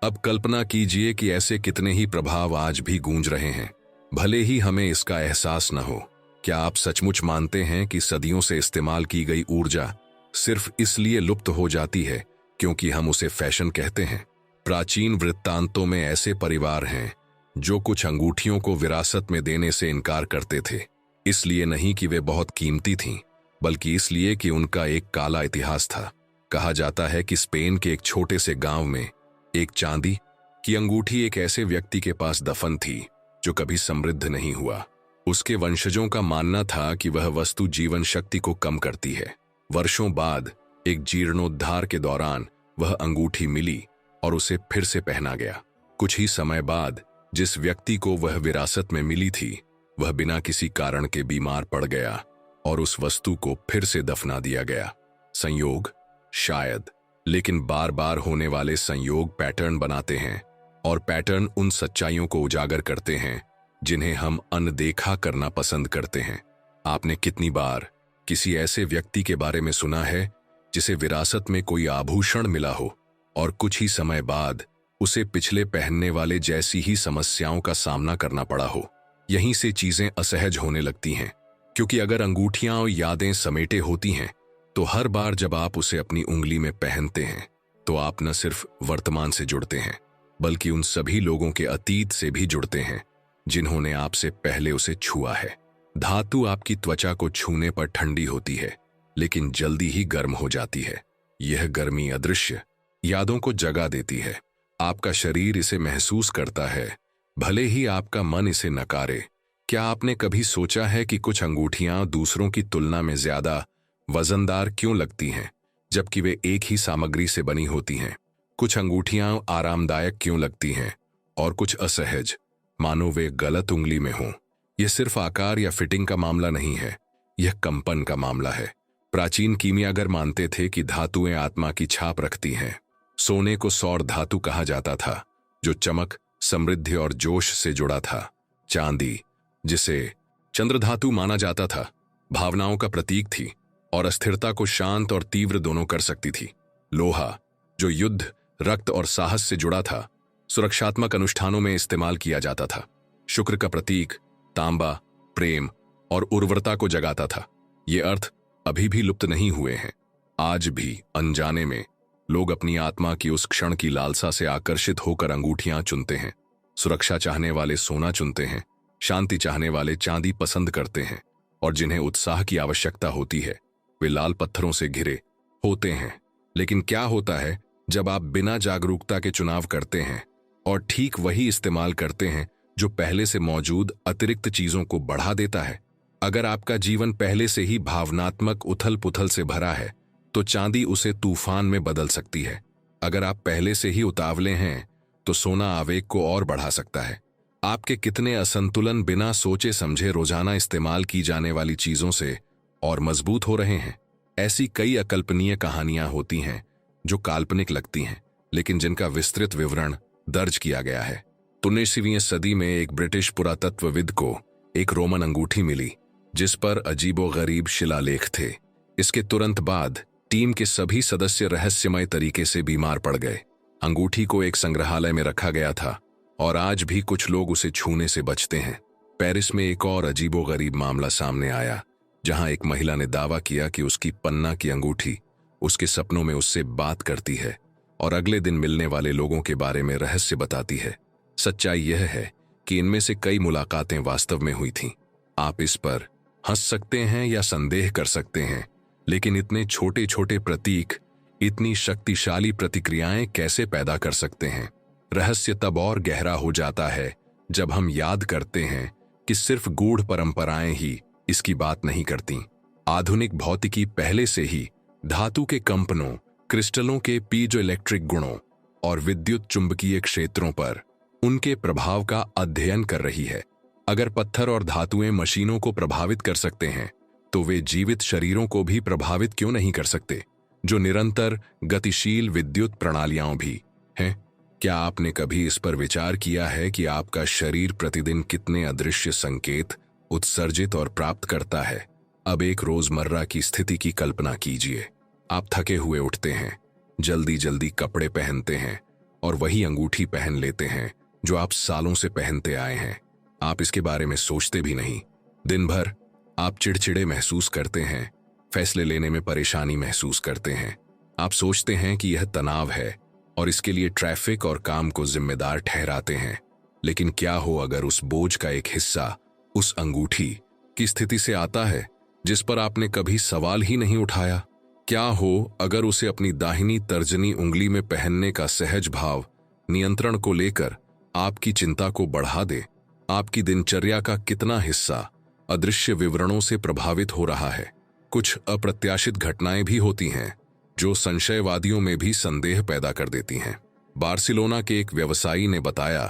अब कल्पना कीजिए कि ऐसे कितने ही प्रभाव आज भी गूंज रहे हैं, भले ही हमें इसका एहसास न हो। क्या आप सचमुच मानते हैं कि सदियों से इस्तेमाल की गई ऊर्जा सिर्फ इसलिए लुप्त हो जाती है क्योंकि हम उसे फैशन कहते हैं? प्राचीन वृत्तांतों में ऐसे परिवार हैं जो कुछ अंगूठियों को विरासत में देने से इनकार करते थे, इसलिए नहीं कि वे बहुत कीमती थीं, बल्कि इसलिए कि उनका एक काला इतिहास था। कहा जाता है कि स्पेन के एक छोटे से गांव में एक चांदी की अंगूठी एक ऐसे व्यक्ति के पास दफन थी जो कभी समृद्ध नहीं हुआ। उसके वंशजों का मानना था कि वह वस्तु जीवन शक्ति को कम करती है। वर्षों बाद एक जीर्णोद्धार के दौरान वह अंगूठी मिली और उसे फिर से पहना गया। कुछ ही समय बाद जिस व्यक्ति को वह विरासत में मिली थी, वह बिना किसी कारण के बीमार पड़ गया और उस वस्तु को फिर से दफना दिया गया। संयोग? शायद, लेकिन बार बार होने वाले संयोग पैटर्न बनाते हैं, और पैटर्न उन सच्चाइयों को उजागर करते हैं जिन्हें हम अनदेखा करना पसंद करते हैं। आपने कितनी बार किसी ऐसे व्यक्ति के बारे में सुना है जिसे विरासत में कोई आभूषण मिला हो और कुछ ही समय बाद उसे पिछले पहनने वाले जैसी ही समस्याओं का सामना करना पड़ा हो? यहीं से चीजें असहज होने लगती हैं, क्योंकि अगर अंगूठियां और यादें समेटे होती हैं तो हर बार जब आप उसे अपनी उंगली में पहनते हैं तो आप न सिर्फ वर्तमान से जुड़ते हैं बल्कि उन सभी लोगों के अतीत से भी जुड़ते हैं जिन्होंने आपसे पहले उसे छुआ है। धातु आपकी त्वचा को छूने पर ठंडी होती है लेकिन जल्दी ही गर्म हो जाती है। यह गर्मी अदृश्य यादों को जगा देती है। आपका शरीर इसे महसूस करता है, भले ही आपका मन इसे नकारे। क्या आपने कभी सोचा है कि कुछ अंगूठियां दूसरों की तुलना में ज्यादा वजनदार क्यों लगती हैं, जबकि वे एक ही सामग्री से बनी होती हैं? कुछ अंगूठियां आरामदायक क्यों लगती हैं और कुछ असहज, मानो वे गलत उंगली में हों? यह सिर्फ आकार या फिटिंग का मामला नहीं है, यह कंपन का मामला है। प्राचीन कीमियागर मानते थे कि धातुएं आत्मा की छाप रखती हैं। सोने को सौर धातु कहा जाता था, जो चमक, समृद्धि और जोश से जुड़ा था। चांदी, जिसे चंद्र धातु माना जाता था, भावनाओं का प्रतीक थी और अस्थिरता को शांत और तीव्र दोनों कर सकती थी। लोहा, जो युद्ध, रक्त और साहस से जुड़ा था, सुरक्षात्मक अनुष्ठानों में इस्तेमाल किया जाता था। शुक्र का प्रतीक तांबा प्रेम और उर्वरता को जगाता था। ये अर्थ अभी भी लुप्त नहीं हुए हैं। आज भी अनजाने में लोग अपनी आत्मा की उस क्षण की लालसा से आकर्षित होकर अंगूठियां चुनते हैं। सुरक्षा चाहने वाले सोना चुनते हैं, शांति चाहने वाले चांदी पसंद करते हैं और जिन्हें उत्साह की आवश्यकता होती है वे लाल पत्थरों से घिरे होते हैं। लेकिन क्या होता है जब आप बिना जागरूकता के चुनाव करते हैं और ठीक वही इस्तेमाल करते हैं जो पहले से मौजूद अतिरिक्त चीजों को बढ़ा देता है? अगर आपका जीवन पहले से ही भावनात्मक उथल पुथल से भरा है तो चांदी उसे तूफान में बदल सकती है। अगर आप पहले से ही उतावले हैं तो सोना आवेग को और बढ़ा सकता है। आपके कितने असंतुलन बिना सोचे समझे रोजाना इस्तेमाल की जाने वाली चीजों से और मजबूत हो रहे हैं? ऐसी कई अकल्पनीय कहानियां होती हैं जो काल्पनिक लगती हैं लेकिन जिनका विस्तृत विवरण दर्ज किया गया है। 19वीं सदी में एक ब्रिटिश पुरातत्वविद को एक रोमन अंगूठी मिली जिस पर अजीबोगरीब शिलालेख थे। इसके तुरंत बाद टीम के सभी सदस्य रहस्यमय तरीके से बीमार पड़ गए। अंगूठी को एक संग्रहालय में रखा गया था और आज भी कुछ लोग उसे छूने से बचते हैं। पेरिस में एक और अजीबोगरीब मामला सामने आया जहां एक महिला ने दावा किया कि उसकी पन्ना की अंगूठी उसके सपनों में उससे बात करती है और अगले दिन मिलने वाले लोगों के बारे में रहस्य बताती है। सच्चाई यह है कि इनमें से कई मुलाकातें वास्तव में हुई थीं। आप इस पर हंस सकते हैं या संदेह कर सकते हैं, लेकिन इतने छोटे छोटे प्रतीक इतनी शक्तिशाली प्रतिक्रियाएं कैसे पैदा कर सकते हैं? रहस्य तब और गहरा हो जाता है जब हम याद करते हैं कि सिर्फ गूढ़ परंपराएं ही इसकी बात नहीं करती। आधुनिक भौतिकी पहले से ही धातु के कंपनों, क्रिस्टलों के पीजोइलेक्ट्रिक गुणों और विद्युत चुंबकीय क्षेत्रों पर उनके प्रभाव का अध्ययन कर रही है। अगर पत्थर और धातुएं मशीनों को प्रभावित कर सकते हैं तो वे जीवित शरीरों को भी प्रभावित क्यों नहीं कर सकते, जो निरंतर गतिशील विद्युत प्रणालियां भी हैं? क्या आपने कभी इस पर विचार किया है कि आपका शरीर प्रतिदिन कितने अदृश्य संकेत उत्सर्जित और प्राप्त करता है? अब एक रोजमर्रा की स्थिति की कल्पना कीजिए। आप थके हुए उठते हैं, जल्दी जल्दी कपड़े पहनते हैं और वही अंगूठी पहन लेते हैं जो आप सालों से पहनते आए हैं। आप इसके बारे में सोचते भी नहीं। दिन भर आप चिड़चिड़े महसूस करते हैं, फैसले लेने में परेशानी महसूस करते हैं। आप सोचते हैं कि यह तनाव है और इसके लिए ट्रैफिक और काम को जिम्मेदार ठहराते हैं। लेकिन क्या हो अगर उस बोझ का एक हिस्सा उस अंगूठी की स्थिति से आता है जिस पर आपने कभी सवाल ही नहीं उठाया? क्या हो अगर उसे अपनी दाहिनी तर्जनी उंगली में पहनने का सहज भाव नियंत्रण को लेकर आपकी चिंता को बढ़ा दे? आपकी दिनचर्या का कितना हिस्सा अदृश्य विवरणों से प्रभावित हो रहा है? कुछ अप्रत्याशित घटनाएं भी होती हैं जो संशयवादियों में भी संदेह पैदा कर देती हैं। बार्सिलोना के एक व्यवसायी ने बताया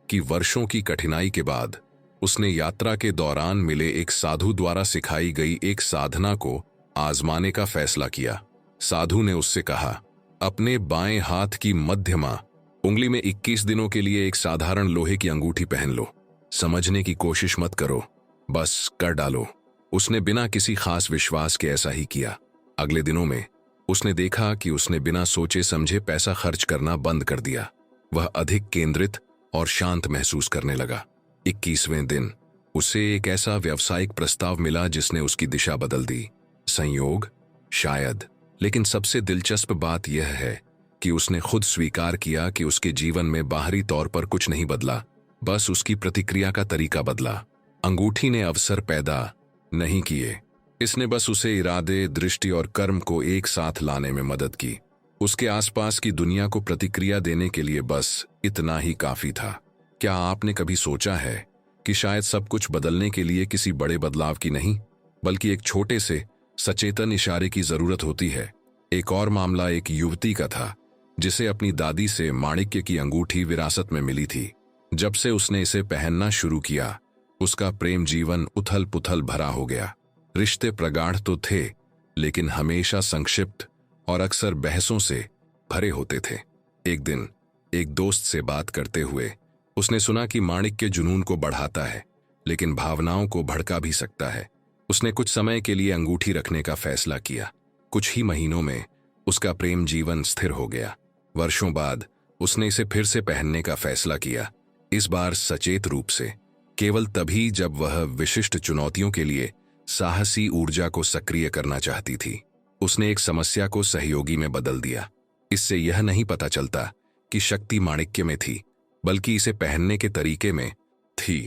कि वर्षों की कठिनाई के बाद उसने यात्रा के दौरान मिले एक साधु द्वारा सिखाई गई एक साधना को आजमाने का फैसला किया। साधु ने उससे कहा, अपने बाएं हाथ की मध्यमा उंगली में 21 दिनों के लिए एक साधारण लोहे की अंगूठी पहन लो। समझने की कोशिश मत करो, बस कर डालो। उसने बिना किसी खास विश्वास के ऐसा ही किया। अगले दिनों में उसने देखा कि उसने बिना सोचे समझे पैसा खर्च करना बंद कर दिया। वह अधिक केंद्रित और शांत महसूस करने लगा। 21वें दिन उसे एक ऐसा व्यावसायिक प्रस्ताव मिला जिसने उसकी दिशा बदल दी। संयोग? शायद, लेकिन सबसे दिलचस्प बात यह है कि उसने खुद स्वीकार किया कि उसके जीवन में बाहरी तौर पर कुछ नहीं बदला, बस उसकी प्रतिक्रिया का तरीका बदला। अंगूठी ने अवसर पैदा नहीं किए, इसने बस उसे इरादे, दृष्टि और कर्म को एक साथ लाने में मदद की। उसके आसपास की दुनिया को प्रतिक्रिया देने के लिए बस इतना ही काफी था। क्या आपने कभी सोचा है कि शायद सब कुछ बदलने के लिए किसी बड़े बदलाव की नहीं, बल्कि एक छोटे से सचेतन इशारे की जरूरत होती है? एक और मामला एक युवती का था जिसे अपनी दादी से माणिक्य की अंगूठी विरासत में मिली थी। जब से उसने इसे पहनना शुरू किया, उसका प्रेम जीवन उथल पुथल भरा हो गया। रिश्ते प्रगाढ़ तो थे, लेकिन हमेशा संक्षिप्त और अक्सर बहसों से भरे होते थे। एक दिन एक दोस्त से बात करते हुए उसने सुना कि माणिक्य जुनून को बढ़ाता है, लेकिन भावनाओं को भड़का भी सकता है। उसने कुछ समय के लिए अंगूठी रखने का फैसला किया। कुछ ही महीनों में उसका प्रेम जीवन स्थिर हो गया। वर्षों बाद उसने इसे फिर से पहनने का फैसला किया, इस बार सचेत रूप से, केवल तभी जब वह विशिष्ट चुनौतियों के लिए साहसी ऊर्जा को सक्रिय करना चाहती थी। उसने एक समस्या को सहयोगी में बदल दिया। इससे यह नहीं पता चलता कि शक्ति माणिक्य में थी, बल्कि इसे पहनने के तरीके में थी।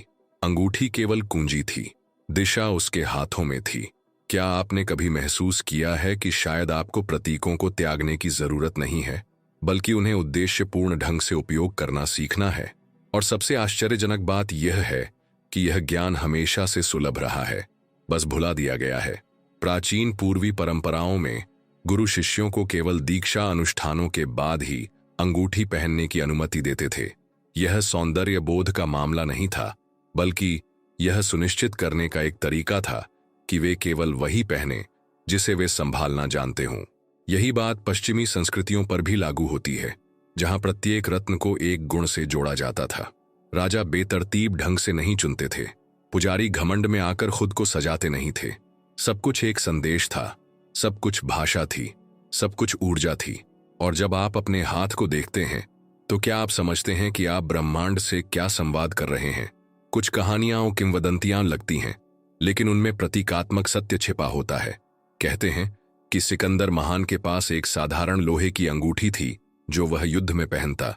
अंगूठी केवल कुंजी थी, दिशा उसके हाथों में थी। क्या आपने कभी महसूस किया है कि शायद आपको प्रतीकों को त्यागने की जरूरत नहीं है, बल्कि उन्हें उद्देश्यपूर्ण ढंग से उपयोग करना सीखना है? और सबसे आश्चर्यजनक बात यह है कि यह ज्ञान हमेशा से सुलभ रहा है, बस भुला दिया गया है। प्राचीन पूर्वी परंपराओं में गुरु शिष्यों को केवल दीक्षा अनुष्ठानों के बाद ही अंगूठी पहनने की अनुमति देते थे। यह सौंदर्य बोध का मामला नहीं था, बल्कि यह सुनिश्चित करने का एक तरीका था कि वे केवल वही पहने जिसे वे संभालना जानते हों। यही बात पश्चिमी संस्कृतियों पर भी लागू होती है, जहां प्रत्येक रत्न को एक गुण से जोड़ा जाता था। राजा बेतरतीब ढंग से नहीं चुनते थे, पुजारी घमंड में आकर खुद को सजाते नहीं थे। सब कुछ एक संदेश था, सब कुछ भाषा थी, सब कुछ ऊर्जा थी। और जब आप अपने हाथ को देखते हैं, तो क्या आप समझते हैं कि आप ब्रह्मांड से क्या संवाद कर रहे हैं? कुछ कहानियां और किंवदंतियां लगती हैं, लेकिन उनमें प्रतीकात्मक सत्य छिपा होता है। कहते हैं कि सिकंदर महान के पास एक साधारण लोहे की अंगूठी थी जो वह युद्ध में पहनता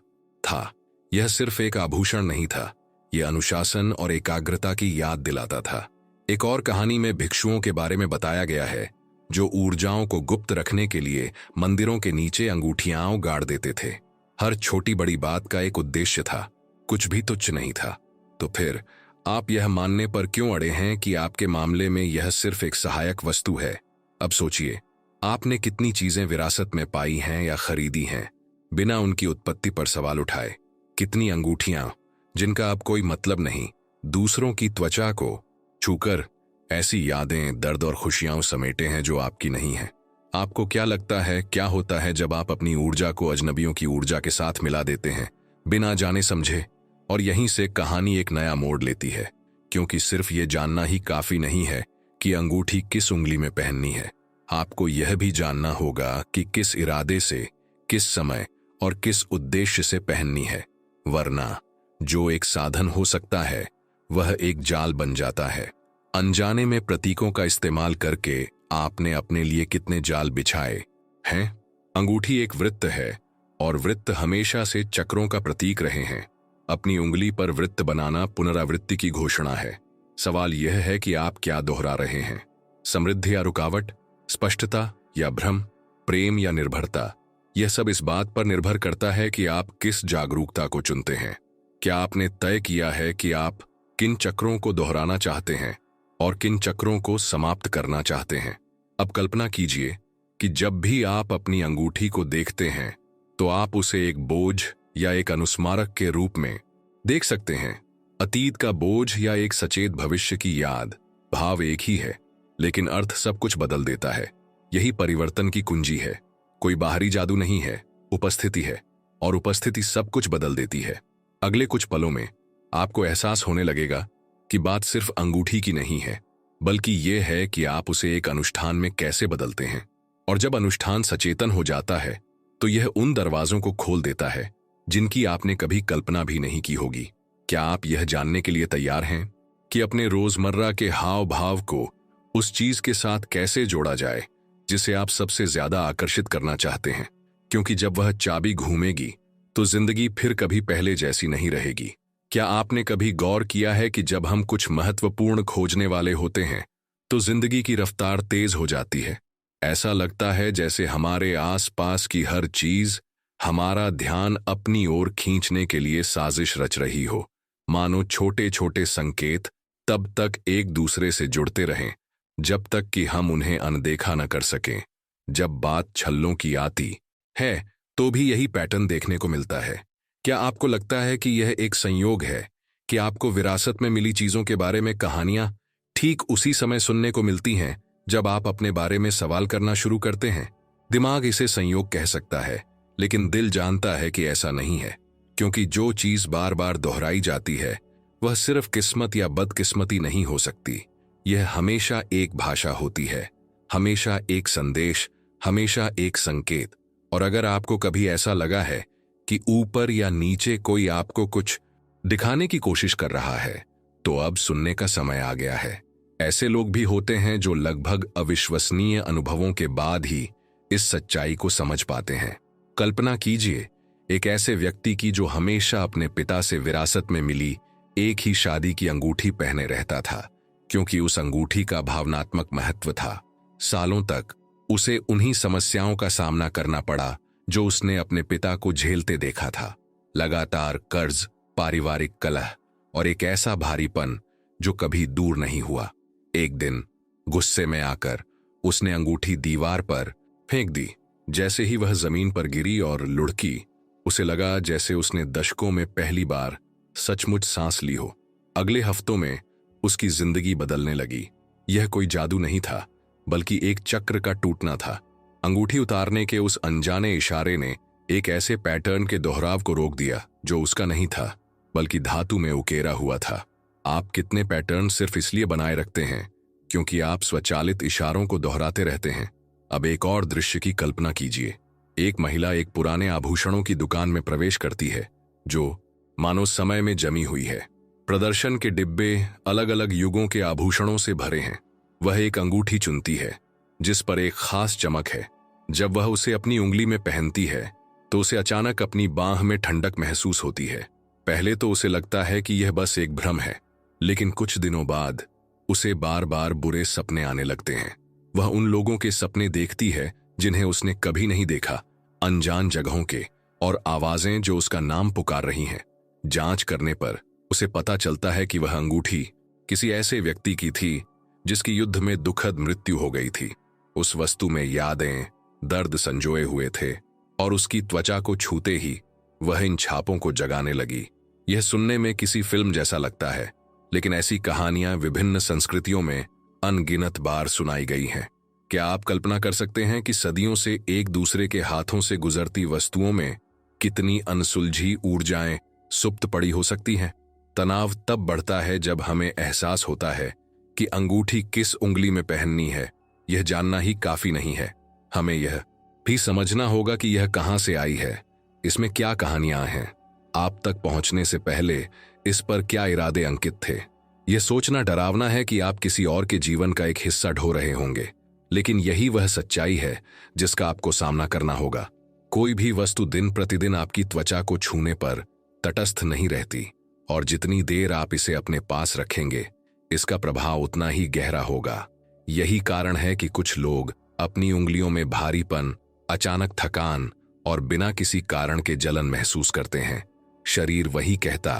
था। यह सिर्फ एक आभूषण नहीं था, यह अनुशासन और एकाग्रता की याद दिलाता था। एक और कहानी में भिक्षुओं के बारे में बताया गया है जो ऊर्जाओं को गुप्त रखने के लिए मंदिरों के नीचे अंगूठियां गाड़ देते थे। हर छोटी बड़ी बात का एक उद्देश्य था, कुछ भी तुच्छ नहीं था। तो फिर आप यह मानने पर क्यों अड़े हैं कि आपके मामले में यह सिर्फ एक सहायक वस्तु है? अब सोचिए, आपने कितनी चीजें विरासत में पाई हैं या खरीदी हैं बिना उनकी उत्पत्ति पर सवाल उठाए। कितनी अंगूठियां जिनका अब कोई मतलब नहीं, दूसरों की त्वचा को छूकर ऐसी यादें, दर्द और खुशियां समेटे हैं जो आपकी नहीं है। आपको क्या लगता है क्या होता है जब आप अपनी ऊर्जा को अजनबियों की ऊर्जा के साथ मिला देते हैं, बिना जाने समझे? और यहीं से कहानी एक नया मोड़ लेती है, क्योंकि सिर्फ ये जानना ही काफी नहीं है कि अंगूठी किस उंगली में पहननी है। आपको यह भी जानना होगा कि किस इरादे से, किस समय और किस उद्देश्य से पहननी है, वरना जो एक साधन हो सकता है वह एक जाल बन जाता है। अनजाने में प्रतीकों का इस्तेमाल करके आपने अपने लिए कितने जाल बिछाए हैं? अंगूठी एक वृत्त है और वृत्त हमेशा से चक्रों का प्रतीक रहे हैं। अपनी उंगली पर वृत्त बनाना पुनरावृत्ति की घोषणा है। सवाल यह है कि आप क्या दोहरा रहे हैं? समृद्धि या रुकावट, स्पष्टता या भ्रम, प्रेम या निर्भरता? यह सब इस बात पर निर्भर करता है कि आप किस जागरूकता को चुनते हैं। क्या आपने तय किया है कि आप किन चक्रों को दोहराना चाहते हैं और किन चक्रों को समाप्त करना चाहते हैं? अब कल्पना कीजिए कि जब भी आप अपनी अंगूठी को देखते हैं तो आप उसे एक बोझ या एक अनुस्मारक के रूप में देख सकते हैं। अतीत का बोझ या एक सचेत भविष्य की याद। भाव एक ही है, लेकिन अर्थ सब कुछ बदल देता है। यही परिवर्तन की कुंजी है। कोई बाहरी जादू नहीं है, उपस्थिति है, और उपस्थिति सब कुछ बदल देती है। अगले कुछ पलों में आपको एहसास होने लगेगा कि बात सिर्फ अंगूठी की नहीं है, बल्कि ये है कि आप उसे एक अनुष्ठान में कैसे बदलते हैं। और जब अनुष्ठान सचेतन हो जाता है तो यह उन दरवाजों को खोल देता है जिनकी आपने कभी कल्पना भी नहीं की होगी। क्या आप यह जानने के लिए तैयार हैं कि अपने रोजमर्रा के हाव भाव को उस चीज के साथ कैसे जोड़ा जाए जिसे आप सबसे ज्यादा आकर्षित करना चाहते हैं? क्योंकि जब वह चाबी घूमेगी तो जिंदगी फिर कभी पहले जैसी नहीं रहेगी। क्या आपने कभी गौर किया है कि जब हम कुछ महत्वपूर्ण खोजने वाले होते हैं तो जिंदगी की रफ्तार तेज हो जाती है? ऐसा लगता है जैसे हमारे आसपास की हर चीज हमारा ध्यान अपनी ओर खींचने के लिए साजिश रच रही हो। मानो छोटे छोटे संकेत तब तक एक दूसरे से जुड़ते रहें जब तक कि हम उन्हें अनदेखा न कर सकें। जब बात छल्लों की आती है तो भी यही पैटर्न देखने को मिलता है। क्या आपको लगता है कि यह एक संयोग है कि आपको विरासत में मिली चीजों के बारे में कहानियां ठीक उसी समय सुनने को मिलती हैं जब आप अपने बारे में सवाल करना शुरू करते हैं? दिमाग इसे संयोग कह सकता है, लेकिन दिल जानता है कि ऐसा नहीं है, क्योंकि जो चीज बार बार दोहराई जाती है वह सिर्फ किस्मत या बदकिस्मती नहीं हो सकती। यह हमेशा एक भाषा होती है, हमेशा एक संदेश, हमेशा एक संकेत। और अगर आपको कभी ऐसा लगा है कि ऊपर या नीचे कोई आपको कुछ दिखाने की कोशिश कर रहा है, तो अब सुनने का समय आ गया है। ऐसे लोग भी होते हैं जो लगभग अविश्वसनीय अनुभवों के बाद ही इस सच्चाई को समझ पाते हैं। कल्पना कीजिए एक ऐसे व्यक्ति की जो हमेशा अपने पिता से विरासत में मिली एक ही शादी की अंगूठी पहने रहता था, क्योंकि उस अंगूठी का भावनात्मक महत्व था। सालों तक उसे उन्हीं समस्याओं का सामना करना पड़ा जो उसने अपने पिता को झेलते देखा था। लगातार कर्ज, पारिवारिक कलह और एक ऐसा भारीपन जो कभी दूर नहीं हुआ। एक दिन गुस्से में आकर उसने अंगूठी दीवार पर फेंक दी। जैसे ही वह जमीन पर गिरी और लुढ़की, उसे लगा जैसे उसने दशकों में पहली बार सचमुच सांस ली हो। अगले हफ्तों में उसकी जिंदगी बदलने लगी। यह कोई जादू नहीं था, बल्कि एक चक्र का टूटना था। अंगूठी उतारने के उस अनजाने इशारे ने एक ऐसे पैटर्न के दोहराव को रोक दिया जो उसका नहीं था, बल्कि धातु में उकेरा हुआ था। आप कितने पैटर्न सिर्फ इसलिए बनाए रखते हैं क्योंकि आप स्वचालित इशारों को दोहराते रहते हैं। अब एक और दृश्य की कल्पना कीजिए। एक महिला एक पुराने आभूषणों की दुकान में प्रवेश करती है जो मानो समय में जमी हुई है। प्रदर्शन के डिब्बे अलग अलग युगों के आभूषणों से भरे हैं। वह एक अंगूठी चुनती है जिस पर एक खास चमक है। जब वह उसे अपनी उंगली में पहनती है तो उसे अचानक अपनी बांह में ठंडक महसूस होती है। पहले तो उसे लगता है कि यह बस एक भ्रम है, लेकिन कुछ दिनों बाद उसे बार बार बुरे सपने आने लगते हैं। वह उन लोगों के सपने देखती है जिन्हें उसने कभी नहीं देखा, अनजान जगहों के, और आवाजें जो उसका नाम पुकार रही हैं। जांच करने पर उसे पता चलता है कि वह अंगूठी किसी ऐसे व्यक्ति की थी जिसकी युद्ध में दुखद मृत्यु हो गई थी। उस वस्तु में यादें, दर्द संजोए हुए थे, और उसकी त्वचा को छूते ही वह इन छापों को जगाने लगी। यह सुनने में किसी फिल्म जैसा लगता है, लेकिन ऐसी कहानियां विभिन्न संस्कृतियों में अनगिनत बार सुनाई गई हैं। क्या आप कल्पना कर सकते हैं कि सदियों से एक दूसरे के हाथों से गुजरती वस्तुओं में कितनी अनसुलझी ऊर्जाएं सुप्त पड़ी हो सकती हैं? तनाव तब बढ़ता है जब हमें एहसास होता है कि अंगूठी किस उंगली में पहननी है। यह जानना ही काफी नहीं है, हमें यह भी समझना होगा कि यह कहां से आई है, इसमें क्या कहानियां हैं, आप तक पहुंचने से पहले इस पर क्या इरादे अंकित थे। यह सोचना डरावना है कि आप किसी और के जीवन का एक हिस्सा ढो रहे होंगे, लेकिन यही वह सच्चाई है जिसका आपको सामना करना होगा। कोई भी वस्तु दिन प्रतिदिन आपकी त्वचा को छूने पर तटस्थ नहीं रहती, और जितनी देर आप इसे अपने पास रखेंगे इसका प्रभाव उतना ही गहरा होगा। यही कारण है कि कुछ लोग अपनी उंगलियों में भारीपन, अचानक थकान और बिना किसी कारण के जलन महसूस करते हैं। शरीर वही कहता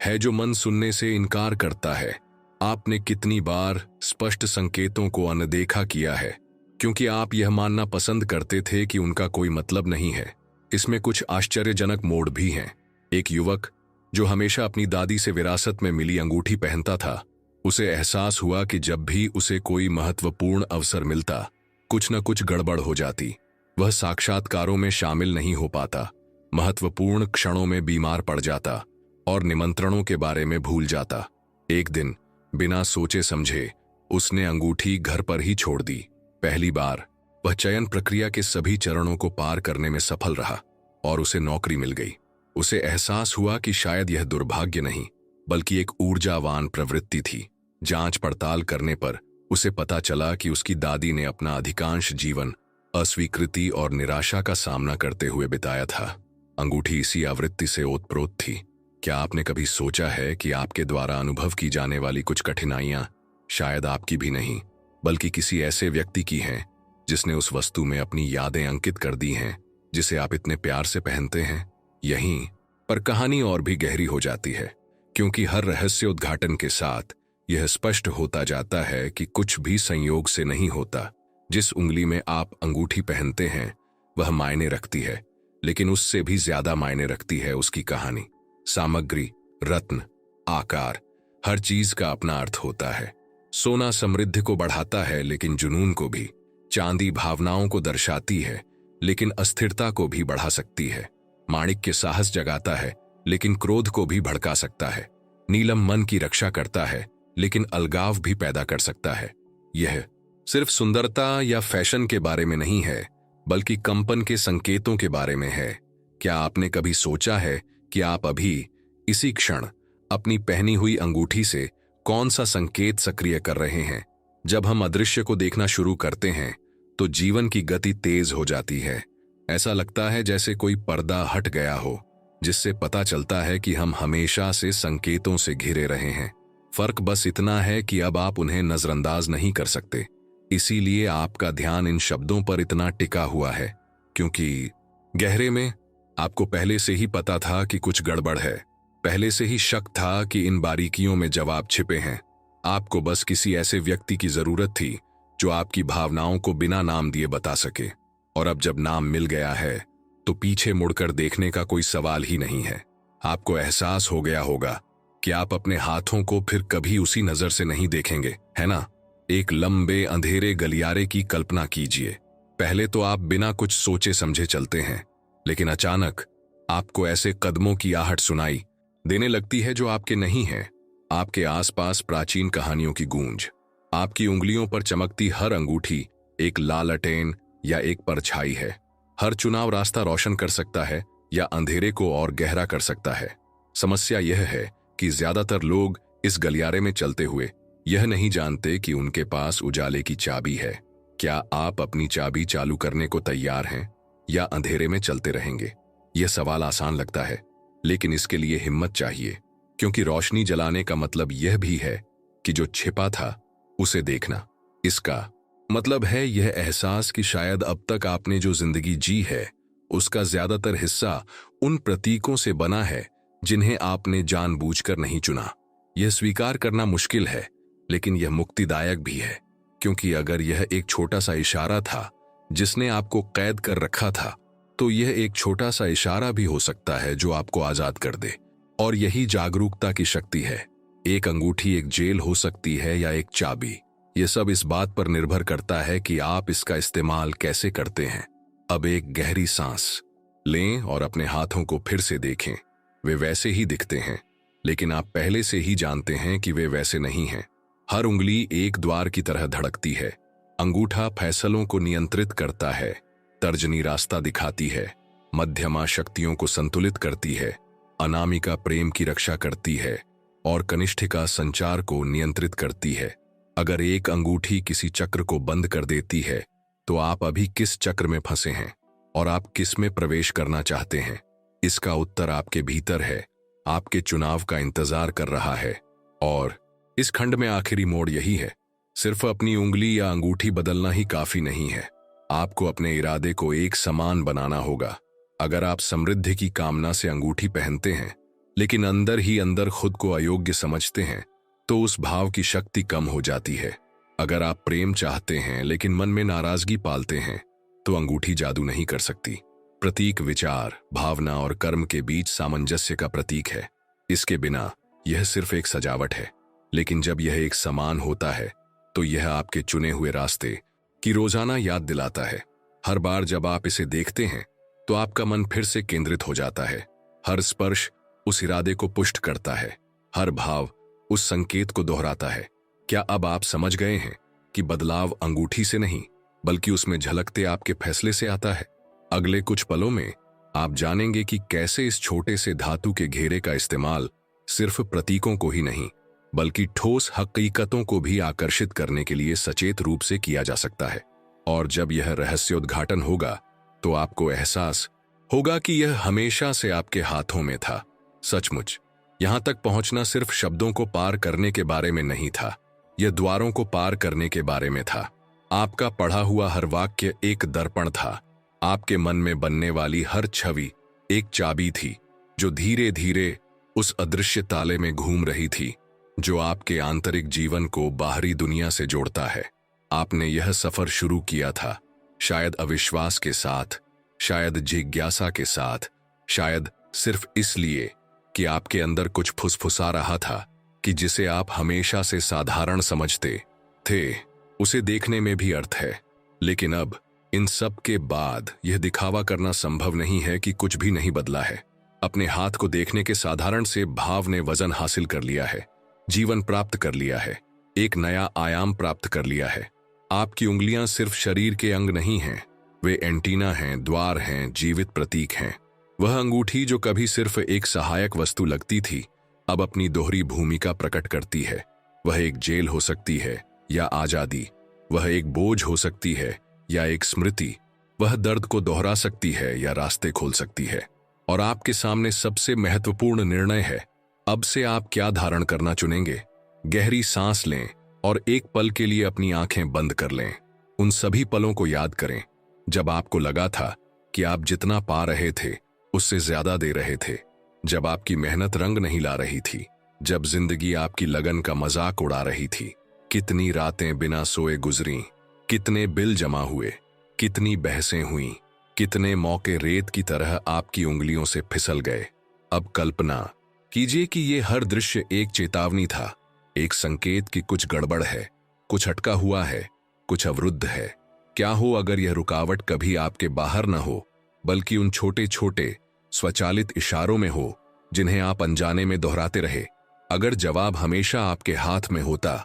है जो मन सुनने से इनकार करता है। आपने कितनी बार स्पष्ट संकेतों को अनदेखा किया है क्योंकि आप यह मानना पसंद करते थे कि उनका कोई मतलब नहीं है। इसमें कुछ आश्चर्यजनक मोड़ भी हैं। एक युवक जो हमेशा अपनी दादी से विरासत में मिली अंगूठी पहनता था, उसे एहसास हुआ कि जब भी उसे कोई महत्वपूर्ण अवसर मिलता, कुछ न कुछ गड़बड़ हो जाती। वह साक्षात्कारों में शामिल नहीं हो पाता, महत्वपूर्ण क्षणों में बीमार पड़ जाता, और निमंत्रणों के बारे में भूल जाता। एक दिन बिना सोचे समझे उसने अंगूठी घर पर ही छोड़ दी। पहली बार वह चयन प्रक्रिया के सभी चरणों को पार करने में सफल रहा और उसे नौकरी मिल गई। उसे एहसास हुआ कि शायद यह दुर्भाग्य नहीं बल्कि एक ऊर्जावान प्रवृत्ति थी। जांच पड़ताल करने पर उसे पता चला कि उसकी दादी ने अपना अधिकांश जीवन अस्वीकृति और निराशा का सामना करते हुए बिताया था। अंगूठी इसी आवृत्ति से ओतप्रोत थी। क्या आपने कभी सोचा है कि आपके द्वारा अनुभव की जाने वाली कुछ कठिनाइयां शायद आपकी भी नहीं बल्कि किसी ऐसे व्यक्ति की हैं जिसने उस वस्तु में अपनी यादें अंकित कर दी हैं जिसे आप इतने प्यार से पहनते हैं? यहीं पर कहानी और भी गहरी हो जाती है, क्योंकि हर रहस्य उद्घाटन के साथ यह स्पष्ट होता जाता है कि कुछ भी संयोग से नहीं होता। जिस उंगली में आप अंगूठी पहनते हैं वह मायने रखती है, लेकिन उससे भी ज्यादा मायने रखती है उसकी कहानी। सामग्री, रत्न, आकार, हर चीज का अपना अर्थ होता है। सोना समृद्धि को बढ़ाता है लेकिन जुनून को भी। चांदी भावनाओं को दर्शाती है लेकिन अस्थिरता को भी बढ़ा सकती है। माणिक्य साहस जगाता है लेकिन क्रोध को भी भड़का सकता है। नीलम मन की रक्षा करता है लेकिन अलगाव भी पैदा कर सकता है। यह सिर्फ सुंदरता या फैशन के बारे में नहीं है बल्कि कंपन के संकेतों के बारे में है। क्या आपने कभी सोचा है कि आप अभी इसी क्षण अपनी पहनी हुई अंगूठी से कौन सा संकेत सक्रिय कर रहे हैं? जब हम अदृश्य को देखना शुरू करते हैं तो जीवन की गति तेज हो जाती है। ऐसा लगता है जैसे कोई पर्दा हट गया हो, जिससे पता चलता है कि हम हमेशा से संकेतों से घिरे रहे हैं। फर्क बस इतना है कि अब आप उन्हें नजरअंदाज नहीं कर सकते। इसीलिए आपका ध्यान इन शब्दों पर इतना टिका हुआ है, क्योंकि गहरे में आपको पहले से ही पता था कि कुछ गड़बड़ है। पहले से ही शक था कि इन बारीकियों में जवाब छिपे हैं। आपको बस किसी ऐसे व्यक्ति की जरूरत थी जो आपकी भावनाओं को बिना नाम दिए बता सके। और अब जब नाम मिल गया है तो पीछे मुड़कर देखने का कोई सवाल ही नहीं है। आपको एहसास हो गया होगा कि आप अपने हाथों को फिर कभी उसी नजर से नहीं देखेंगे, है ना? एक लंबे अंधेरे गलियारे की कल्पना कीजिए। पहले तो आप बिना कुछ सोचे समझे चलते हैं, लेकिन अचानक आपको ऐसे कदमों की आहट सुनाई देने लगती है जो आपके नहीं हैं। आपके आसपास प्राचीन कहानियों की गूंज। आपकी उंगलियों पर चमकती हर अंगूठी एक लालटेन या एक परछाई है। हर चुनाव रास्ता रोशन कर सकता है या अंधेरे को और गहरा कर सकता है। समस्या यह है कि ज्यादातर लोग इस गलियारे में चलते हुए यह नहीं जानते कि उनके पास उजाले की चाबी है। क्या आप अपनी चाबी चालू करने को तैयार हैं या अंधेरे में चलते रहेंगे? यह सवाल आसान लगता है, लेकिन इसके लिए हिम्मत चाहिए, क्योंकि रोशनी जलाने का मतलब यह भी है कि जो छिपा था उसे देखना। इसका मतलब है यह एहसास कि शायद अब तक आपने जो जिंदगी जी है उसका ज्यादातर हिस्सा उन प्रतीकों से बना है जिन्हें आपने जानबूझकर नहीं चुना। यह स्वीकार करना मुश्किल है, लेकिन यह मुक्तिदायक भी है, क्योंकि अगर यह एक छोटा सा इशारा था जिसने आपको कैद कर रखा था, तो यह एक छोटा सा इशारा भी हो सकता है जो आपको आजाद कर दे। और यही जागरूकता की शक्ति है। एक अंगूठी एक जेल हो सकती है या एक चाबी। यह सब इस बात पर निर्भर करता है कि आप इसका इस्तेमाल कैसे करते हैं। अब एक गहरी सांस लें और अपने हाथों को फिर से देखें। वे वैसे ही दिखते हैं, लेकिन आप पहले से ही जानते हैं कि वे वैसे नहीं हैं। हर उंगली एक द्वार की तरह धड़कती है। अंगूठा फैसलों को नियंत्रित करता है, तर्जनी रास्ता दिखाती है, मध्यमा शक्तियों को संतुलित करती है, अनामिका प्रेम की रक्षा करती है और कनिष्ठिका संचार को नियंत्रित करती है। अगर एक अंगूठी किसी चक्र को बंद कर देती है तो आप अभी किस चक्र में फंसे हैं और आप किस में प्रवेश करना चाहते हैं? इसका उत्तर आपके भीतर है, आपके चुनाव का इंतजार कर रहा है। और इस खंड में आखिरी मोड़ यही है। सिर्फ अपनी उंगली या अंगूठी बदलना ही काफी नहीं है, आपको अपने इरादे को एक समान बनाना होगा। अगर आप समृद्धि की कामना से अंगूठी पहनते हैं लेकिन अंदर ही अंदर खुद को अयोग्य समझते हैं, तो उस भाव की शक्ति कम हो जाती है। अगर आप प्रेम चाहते हैं लेकिन मन में नाराजगी पालते हैं, तो अंगूठी जादू नहीं कर सकती। प्रतीक विचार, भावना और कर्म के बीच सामंजस्य का प्रतीक है। इसके बिना यह सिर्फ एक सजावट है, लेकिन जब यह एक समान होता है तो यह आपके चुने हुए रास्ते की रोजाना याद दिलाता है। हर बार जब आप इसे देखते हैं तो आपका मन फिर से केंद्रित हो जाता है। हर स्पर्श उस इरादे को पुष्ट करता है। हर भाव उस संकेत को दोहराता है। क्या अब आप समझ गए हैं कि बदलाव अंगूठी से नहीं बल्कि उसमें झलकते आपके फैसले से आता है? अगले कुछ पलों में आप जानेंगे कि कैसे इस छोटे से धातु के घेरे का इस्तेमाल सिर्फ प्रतीकों को ही नहीं बल्कि ठोस हकीकतों को भी आकर्षित करने के लिए सचेत रूप से किया जा सकता है। और जब यह रहस्योद्घाटन होगा तो आपको एहसास होगा कि यह हमेशा से आपके हाथों में था। सचमुच यहां तक पहुंचना सिर्फ शब्दों को पार करने के बारे में नहीं था, यह द्वारों को पार करने के बारे में था। आपका पढ़ा हुआ हर वाक्य एक दर्पण था। आपके मन में बनने वाली हर छवि एक चाबी थी जो धीरे धीरे उस अदृश्य ताले में घूम रही थी जो आपके आंतरिक जीवन को बाहरी दुनिया से जोड़ता है। आपने यह सफर शुरू किया था, शायद अविश्वास के साथ, शायद जिज्ञासा के साथ, शायद सिर्फ इसलिए कि आपके अंदर कुछ फुसफुसा रहा था कि जिसे आप हमेशा से साधारण समझते थे उसे देखने में भी अर्थ है। लेकिन अब इन सब के बाद यह दिखावा करना संभव नहीं है कि कुछ भी नहीं बदला है। अपने हाथ को देखने के साधारण से भाव ने वजन हासिल कर लिया है, जीवन प्राप्त कर लिया है, एक नया आयाम प्राप्त कर लिया है। आपकी उंगलियां सिर्फ शरीर के अंग नहीं हैं, वे एंटीना हैं, द्वार हैं, जीवित प्रतीक हैं। वह अंगूठी जो कभी सिर्फ एक सहायक वस्तु लगती थी अब अपनी दोहरी भूमिका प्रकट करती है। वह एक जेल हो सकती है या आजादी, वह एक बोझ हो सकती है या एक स्मृति, वह दर्द को दोहरा सकती है या रास्ते खोल सकती है। और आपके सामने सबसे महत्वपूर्ण निर्णय है, अब से आप क्या धारण करना चुनेंगे। गहरी सांस लें और एक पल के लिए अपनी आंखें बंद कर लें। उन सभी पलों को याद करें जब आपको लगा था कि आप जितना पा रहे थे उससे ज्यादा दे रहे थे, जब आपकी मेहनत रंग नहीं ला रही थी, जब जिंदगी आपकी लगन का मजाक उड़ा रही थी। कितनी रातें बिना सोए गुजरी, कितने बिल जमा हुए, कितनी बहसें हुईं, कितने मौके रेत की तरह आपकी उंगलियों से फिसल गए। अब कल्पना कीजिए कि ये हर दृश्य एक चेतावनी था, एक संकेत कि कुछ गड़बड़ है, कुछ अटका हुआ है, कुछ अवरुद्ध है। क्या हो अगर यह रुकावट कभी आपके बाहर न हो बल्कि उन छोटे छोटे स्वचालित इशारों में हो जिन्हें आप अनजाने में दोहराते रहे। अगर जवाब हमेशा आपके हाथ में होता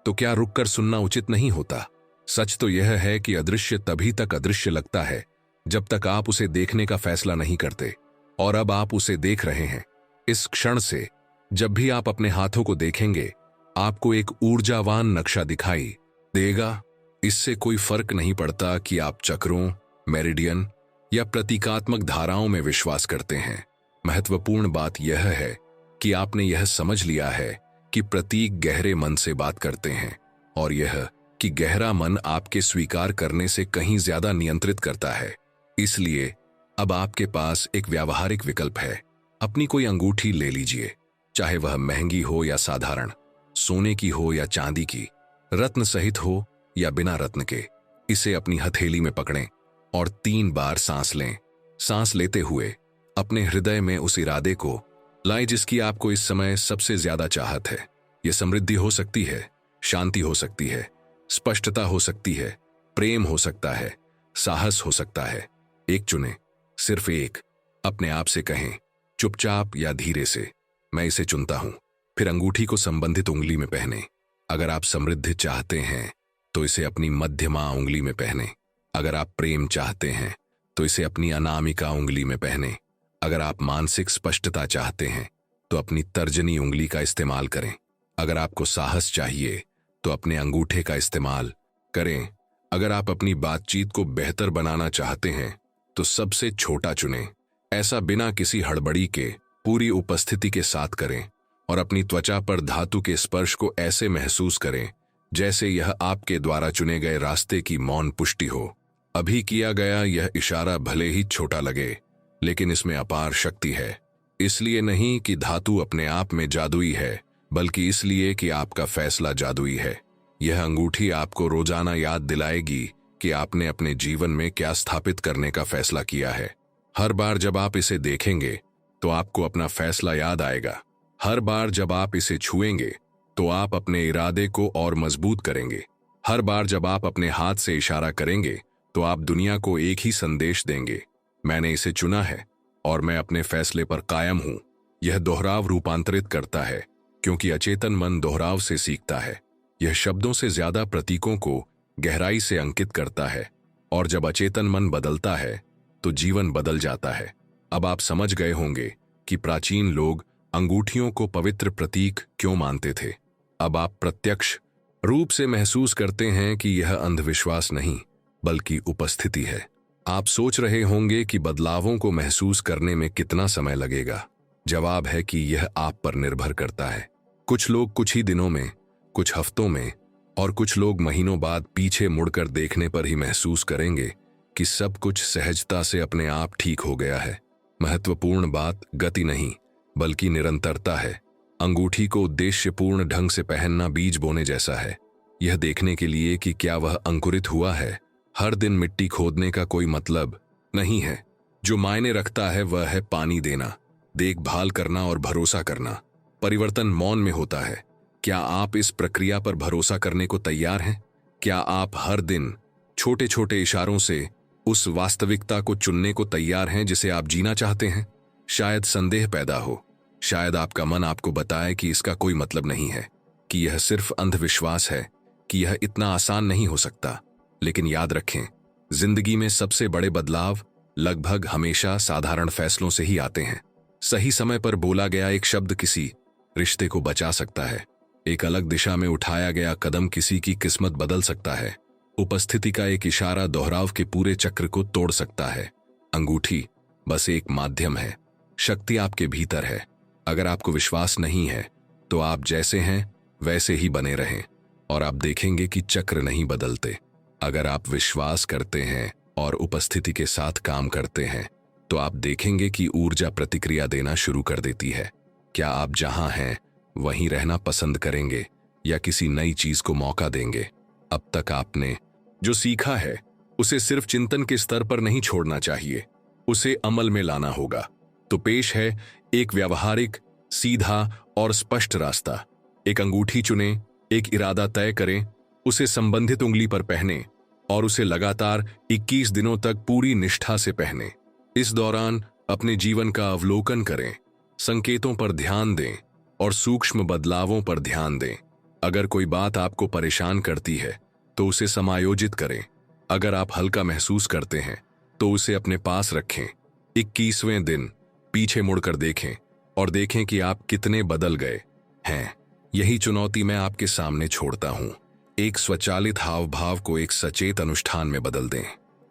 तो क्या रुककर सुनना उचित नहीं होता? सच तो यह है कि अदृश्य तभी तक अदृश्य लगता है जब तक आप उसे देखने का फैसला नहीं करते। और अब आप उसे देख रहे हैं। इस क्षण से जब भी आप अपने हाथों को देखेंगे आपको एक ऊर्जावान नक्शा दिखाई देगा। इससे कोई फर्क नहीं पड़ता कि आप चक्रों, मेरिडियन या प्रतीकात्मक धाराओं में विश्वास करते हैं। महत्वपूर्ण बात यह है कि आपने यह समझ लिया है कि प्रतीक गहरे मन से बात करते हैं और यह कि गहरा मन आपके स्वीकार करने से कहीं ज्यादा नियंत्रित करता है। इसलिए अब आपके पास एक व्यावहारिक विकल्प है। अपनी कोई अंगूठी ले लीजिए, चाहे वह महंगी हो या साधारण, सोने की हो या चांदी की, रत्न सहित हो या बिना रत्न के। इसे अपनी हथेली में पकड़ें और 3 बार सांस लें। सांस लेते हुए अपने हृदय में उस इरादे को लाएं जिसकी आपको इस समय सबसे ज्यादा चाहत है। यह समृद्धि हो सकती है, शांति हो सकती है, स्पष्टता हो सकती है, प्रेम हो सकता है, साहस हो सकता है। एक चुनें, सिर्फ एक। अपने आप से कहें, चुपचाप या धीरे से, मैं इसे चुनता हूं। फिर अंगूठी को संबंधित उंगली में पहने। अगर आप समृद्धि चाहते हैं तो इसे अपनी मध्यमा उंगली में पहने। अगर आप प्रेम चाहते हैं तो इसे अपनी अनामिका उंगली में पहने। अगर आप मानसिक स्पष्टता चाहते हैं तो अपनी तर्जनी उंगली का इस्तेमाल करें। अगर आपको साहस चाहिए तो अपने अंगूठे का इस्तेमाल करें। अगर आप अपनी बातचीत को बेहतर बनाना चाहते हैं तो सबसे छोटा चुनें। ऐसा बिना किसी हड़बड़ी के पूरी उपस्थिति के साथ करें और अपनी त्वचा पर धातु के स्पर्श को ऐसे महसूस करें जैसे यह आपके द्वारा चुने गए रास्ते की मौन पुष्टि हो। अभी किया गया यह इशारा भले ही छोटा लगे लेकिन इसमें अपार शक्ति है। इसलिए नहीं कि धातु अपने आप में जादुई है बल्कि इसलिए कि आपका फैसला जादुई है। यह अंगूठी आपको रोजाना याद दिलाएगी कि आपने अपने जीवन में क्या स्थापित करने का फैसला किया है। हर बार जब आप इसे देखेंगे तो आपको अपना फैसला याद आएगा। हर बार जब आप इसे छुएंगे तो आप अपने इरादे को और मजबूत करेंगे। हर बार जब आप अपने हाथ से इशारा करेंगे तो आप दुनिया को एक ही संदेश देंगे, मैंने इसे चुना है और मैं अपने फैसले पर कायम हूं। यह दोहराव रूपांतरित करता है, क्योंकि अचेतन मन दोहराव से सीखता है। यह शब्दों से ज्यादा प्रतीकों को गहराई से अंकित करता है, और जब अचेतन मन बदलता है तो जीवन बदल जाता है। अब आप समझ गए होंगे कि प्राचीन लोग अंगूठियों को पवित्र प्रतीक क्यों मानते थे। अब आप प्रत्यक्ष रूप से महसूस करते हैं कि यह अंधविश्वास नहीं, बल्कि उपस्थिति है। आप सोच रहे होंगे कि बदलावों को महसूस करने में कितना समय लगेगा। जवाब है कि यह आप पर निर्भर करता है। कुछ लोग कुछ ही दिनों में, कुछ हफ्तों में, और कुछ लोग महीनों बाद पीछे मुड़कर देखने पर ही महसूस करेंगे कि सब कुछ सहजता से अपने आप ठीक हो गया है। महत्वपूर्ण बात गति नहीं, बल्कि निरंतरता है। अंगूठी को उद्देश्यपूर्ण ढंग से पहनना बीज बोने जैसा है, यह देखने के लिए कि क्या वह अंकुरित हुआ है। हर दिन मिट्टी खोदने का कोई मतलब नहीं है। जो मायने रखता है वह है पानी देना, देखभाल करना और भरोसा करना। परिवर्तन मौन में होता है। क्या आप इस प्रक्रिया पर भरोसा करने को तैयार हैं? क्या आप हर दिन छोटे छोटे इशारों से उस वास्तविकता को चुनने को तैयार हैं जिसे आप जीना चाहते हैं? शायद संदेह पैदा हो, शायद आपका मन आपको बताए कि इसका कोई मतलब नहीं है, कि यह सिर्फ अंधविश्वास है, कि यह इतना आसान नहीं हो सकता। लेकिन याद रखें, जिंदगी में सबसे बड़े बदलाव लगभग हमेशा साधारण फैसलों से ही आते हैं। सही समय पर बोला गया एक शब्द किसी रिश्ते को बचा सकता है। एक अलग दिशा में उठाया गया कदम किसी की किस्मत बदल सकता है। उपस्थिति का एक इशारा दोहराव के पूरे चक्र को तोड़ सकता है। अंगूठी बस एक माध्यम है, शक्ति आपके भीतर है। अगर आपको विश्वास नहीं है तो आप जैसे हैं वैसे ही बने रहें और आप देखेंगे कि चक्र नहीं बदलते। अगर आप विश्वास करते हैं और उपस्थिति के साथ काम करते हैं तो आप देखेंगे कि ऊर्जा प्रतिक्रिया देना शुरू कर देती है। क्या आप जहां हैं वहीं रहना पसंद करेंगे या किसी नई चीज को मौका देंगे? अब तक आपने जो सीखा है उसे सिर्फ चिंतन के स्तर पर नहीं छोड़ना चाहिए, उसे अमल में लाना होगा। तो पेश है एक व्यवहारिक, सीधा और स्पष्ट रास्ता। एक अंगूठी चुनें, एक इरादा तय करें, उसे संबंधित उंगली पर पहने और उसे लगातार 21 दिनों तक पूरी निष्ठा से पहने। इस दौरान अपने जीवन का अवलोकन करें, संकेतों पर ध्यान दें और सूक्ष्म बदलावों पर ध्यान दें। अगर कोई बात आपको परेशान करती है तो उसे समायोजित करें। अगर आप हल्का महसूस करते हैं तो उसे अपने पास रखें। 21वें दिन पीछे मुड़कर देखें और देखें कि आप कितने बदल गए हैं। यही चुनौती मैं आपके सामने छोड़ता हूं। एक स्वचालित हाव भाव को एक सचेत अनुष्ठान में बदल दें।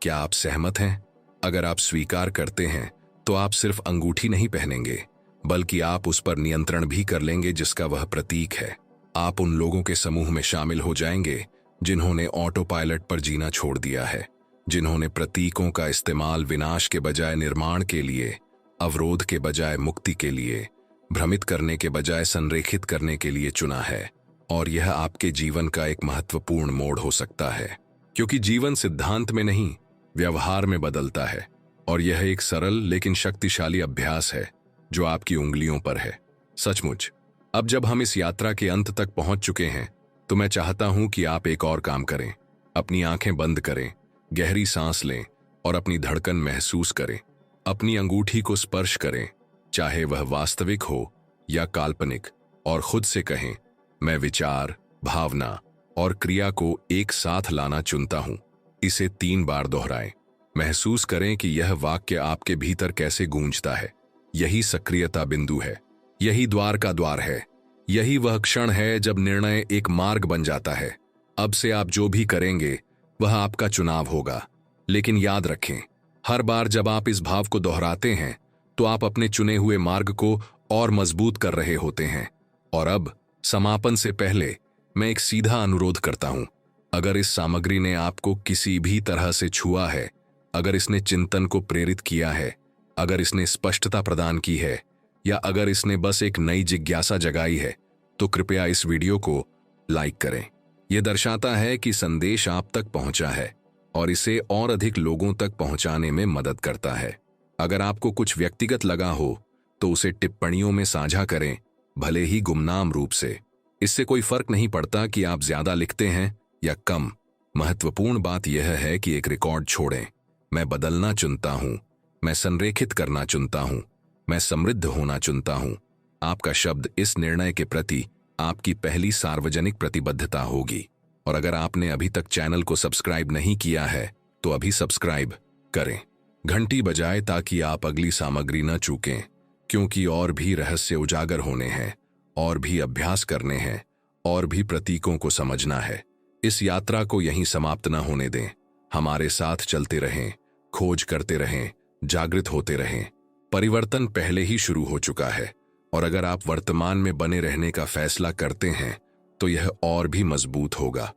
क्या आप सहमत हैं? अगर आप स्वीकार करते हैं तो आप सिर्फ अंगूठी नहीं पहनेंगे, बल्कि आप उस पर नियंत्रण भी कर लेंगे जिसका वह प्रतीक है। आप उन लोगों के समूह में शामिल हो जाएंगे जिन्होंने ऑटो पायलट पर जीना छोड़ दिया है, जिन्होंने प्रतीकों का इस्तेमाल विनाश के बजाय निर्माण के लिए, अवरोध के बजाय मुक्ति के लिए, भ्रमित करने के बजाय संरेखित करने के लिए चुना है। और यह आपके जीवन का एक महत्वपूर्ण मोड़ हो सकता है, क्योंकि जीवन सिद्धांत में नहीं, व्यवहार में बदलता है। और यह एक सरल लेकिन शक्तिशाली अभ्यास है जो आपकी उंगलियों पर है। सचमुच, अब जब हम इस यात्रा के अंत तक पहुंच चुके हैं तो मैं चाहता हूं कि आप एक और काम करें। अपनी आंखें बंद करें, गहरी सांस लें और अपनी धड़कन महसूस करें। अपनी अंगूठी को स्पर्श करें, चाहे वह वास्तविक हो या काल्पनिक, और खुद से कहें, मैं विचार, भावना और क्रिया को एक साथ लाना चुनता हूं। इसे 3 बार दोहराएं। महसूस करें कि यह वाक्य आपके भीतर कैसे गूंजता है। यही सक्रियता बिंदु है, यही द्वार का द्वार है, यही वह क्षण है जब निर्णय एक मार्ग बन जाता है। अब से आप जो भी करेंगे वह आपका चुनाव होगा। लेकिन याद रखें, हर बार जब आप इस भाव को दोहराते हैं तो आप अपने चुने हुए मार्ग को और मजबूत कर रहे होते हैं। और अब समापन से पहले मैं एक सीधा अनुरोध करता हूं। अगर इस सामग्री ने आपको किसी भी तरह से छुआ है, अगर इसने चिंतन को प्रेरित किया है, अगर इसने स्पष्टता प्रदान की है, या अगर इसने बस एक नई जिज्ञासा जगाई है, तो कृपया इस वीडियो को लाइक करें। यह दर्शाता है कि संदेश आप तक पहुंचा है और इसे और अधिक लोगों तक पहुंचाने में मदद करता है। अगर आपको कुछ व्यक्तिगत लगा हो तो उसे टिप्पणियों में साझा करें, भले ही गुमनाम रूप से। इससे कोई फर्क नहीं पड़ता कि आप ज्यादा लिखते हैं या कम। महत्वपूर्ण बात यह है कि एक रिकॉर्ड छोड़ें। मैं बदलना चुनता हूं, मैं संरेखित करना चुनता हूं, मैं समृद्ध होना चुनता हूं। आपका शब्द इस निर्णय के प्रति आपकी पहली सार्वजनिक प्रतिबद्धता होगी। और अगर आपने अभी तक चैनल को सब्सक्राइब नहीं किया है तो अभी सब्सक्राइब करें, घंटी बजाए ताकि आप अगली सामग्री न चूकें, क्योंकि और भी रहस्य उजागर होने हैं, और भी अभ्यास करने हैं, और भी प्रतीकों को समझना है। इस यात्रा को यहीं समाप्त न होने दें। हमारे साथ चलते रहें, खोज करते रहें, जागृत होते रहें। परिवर्तन पहले ही शुरू हो चुका है, और अगर आप वर्तमान में बने रहने का फैसला करते हैं तो यह और भी मजबूत होगा।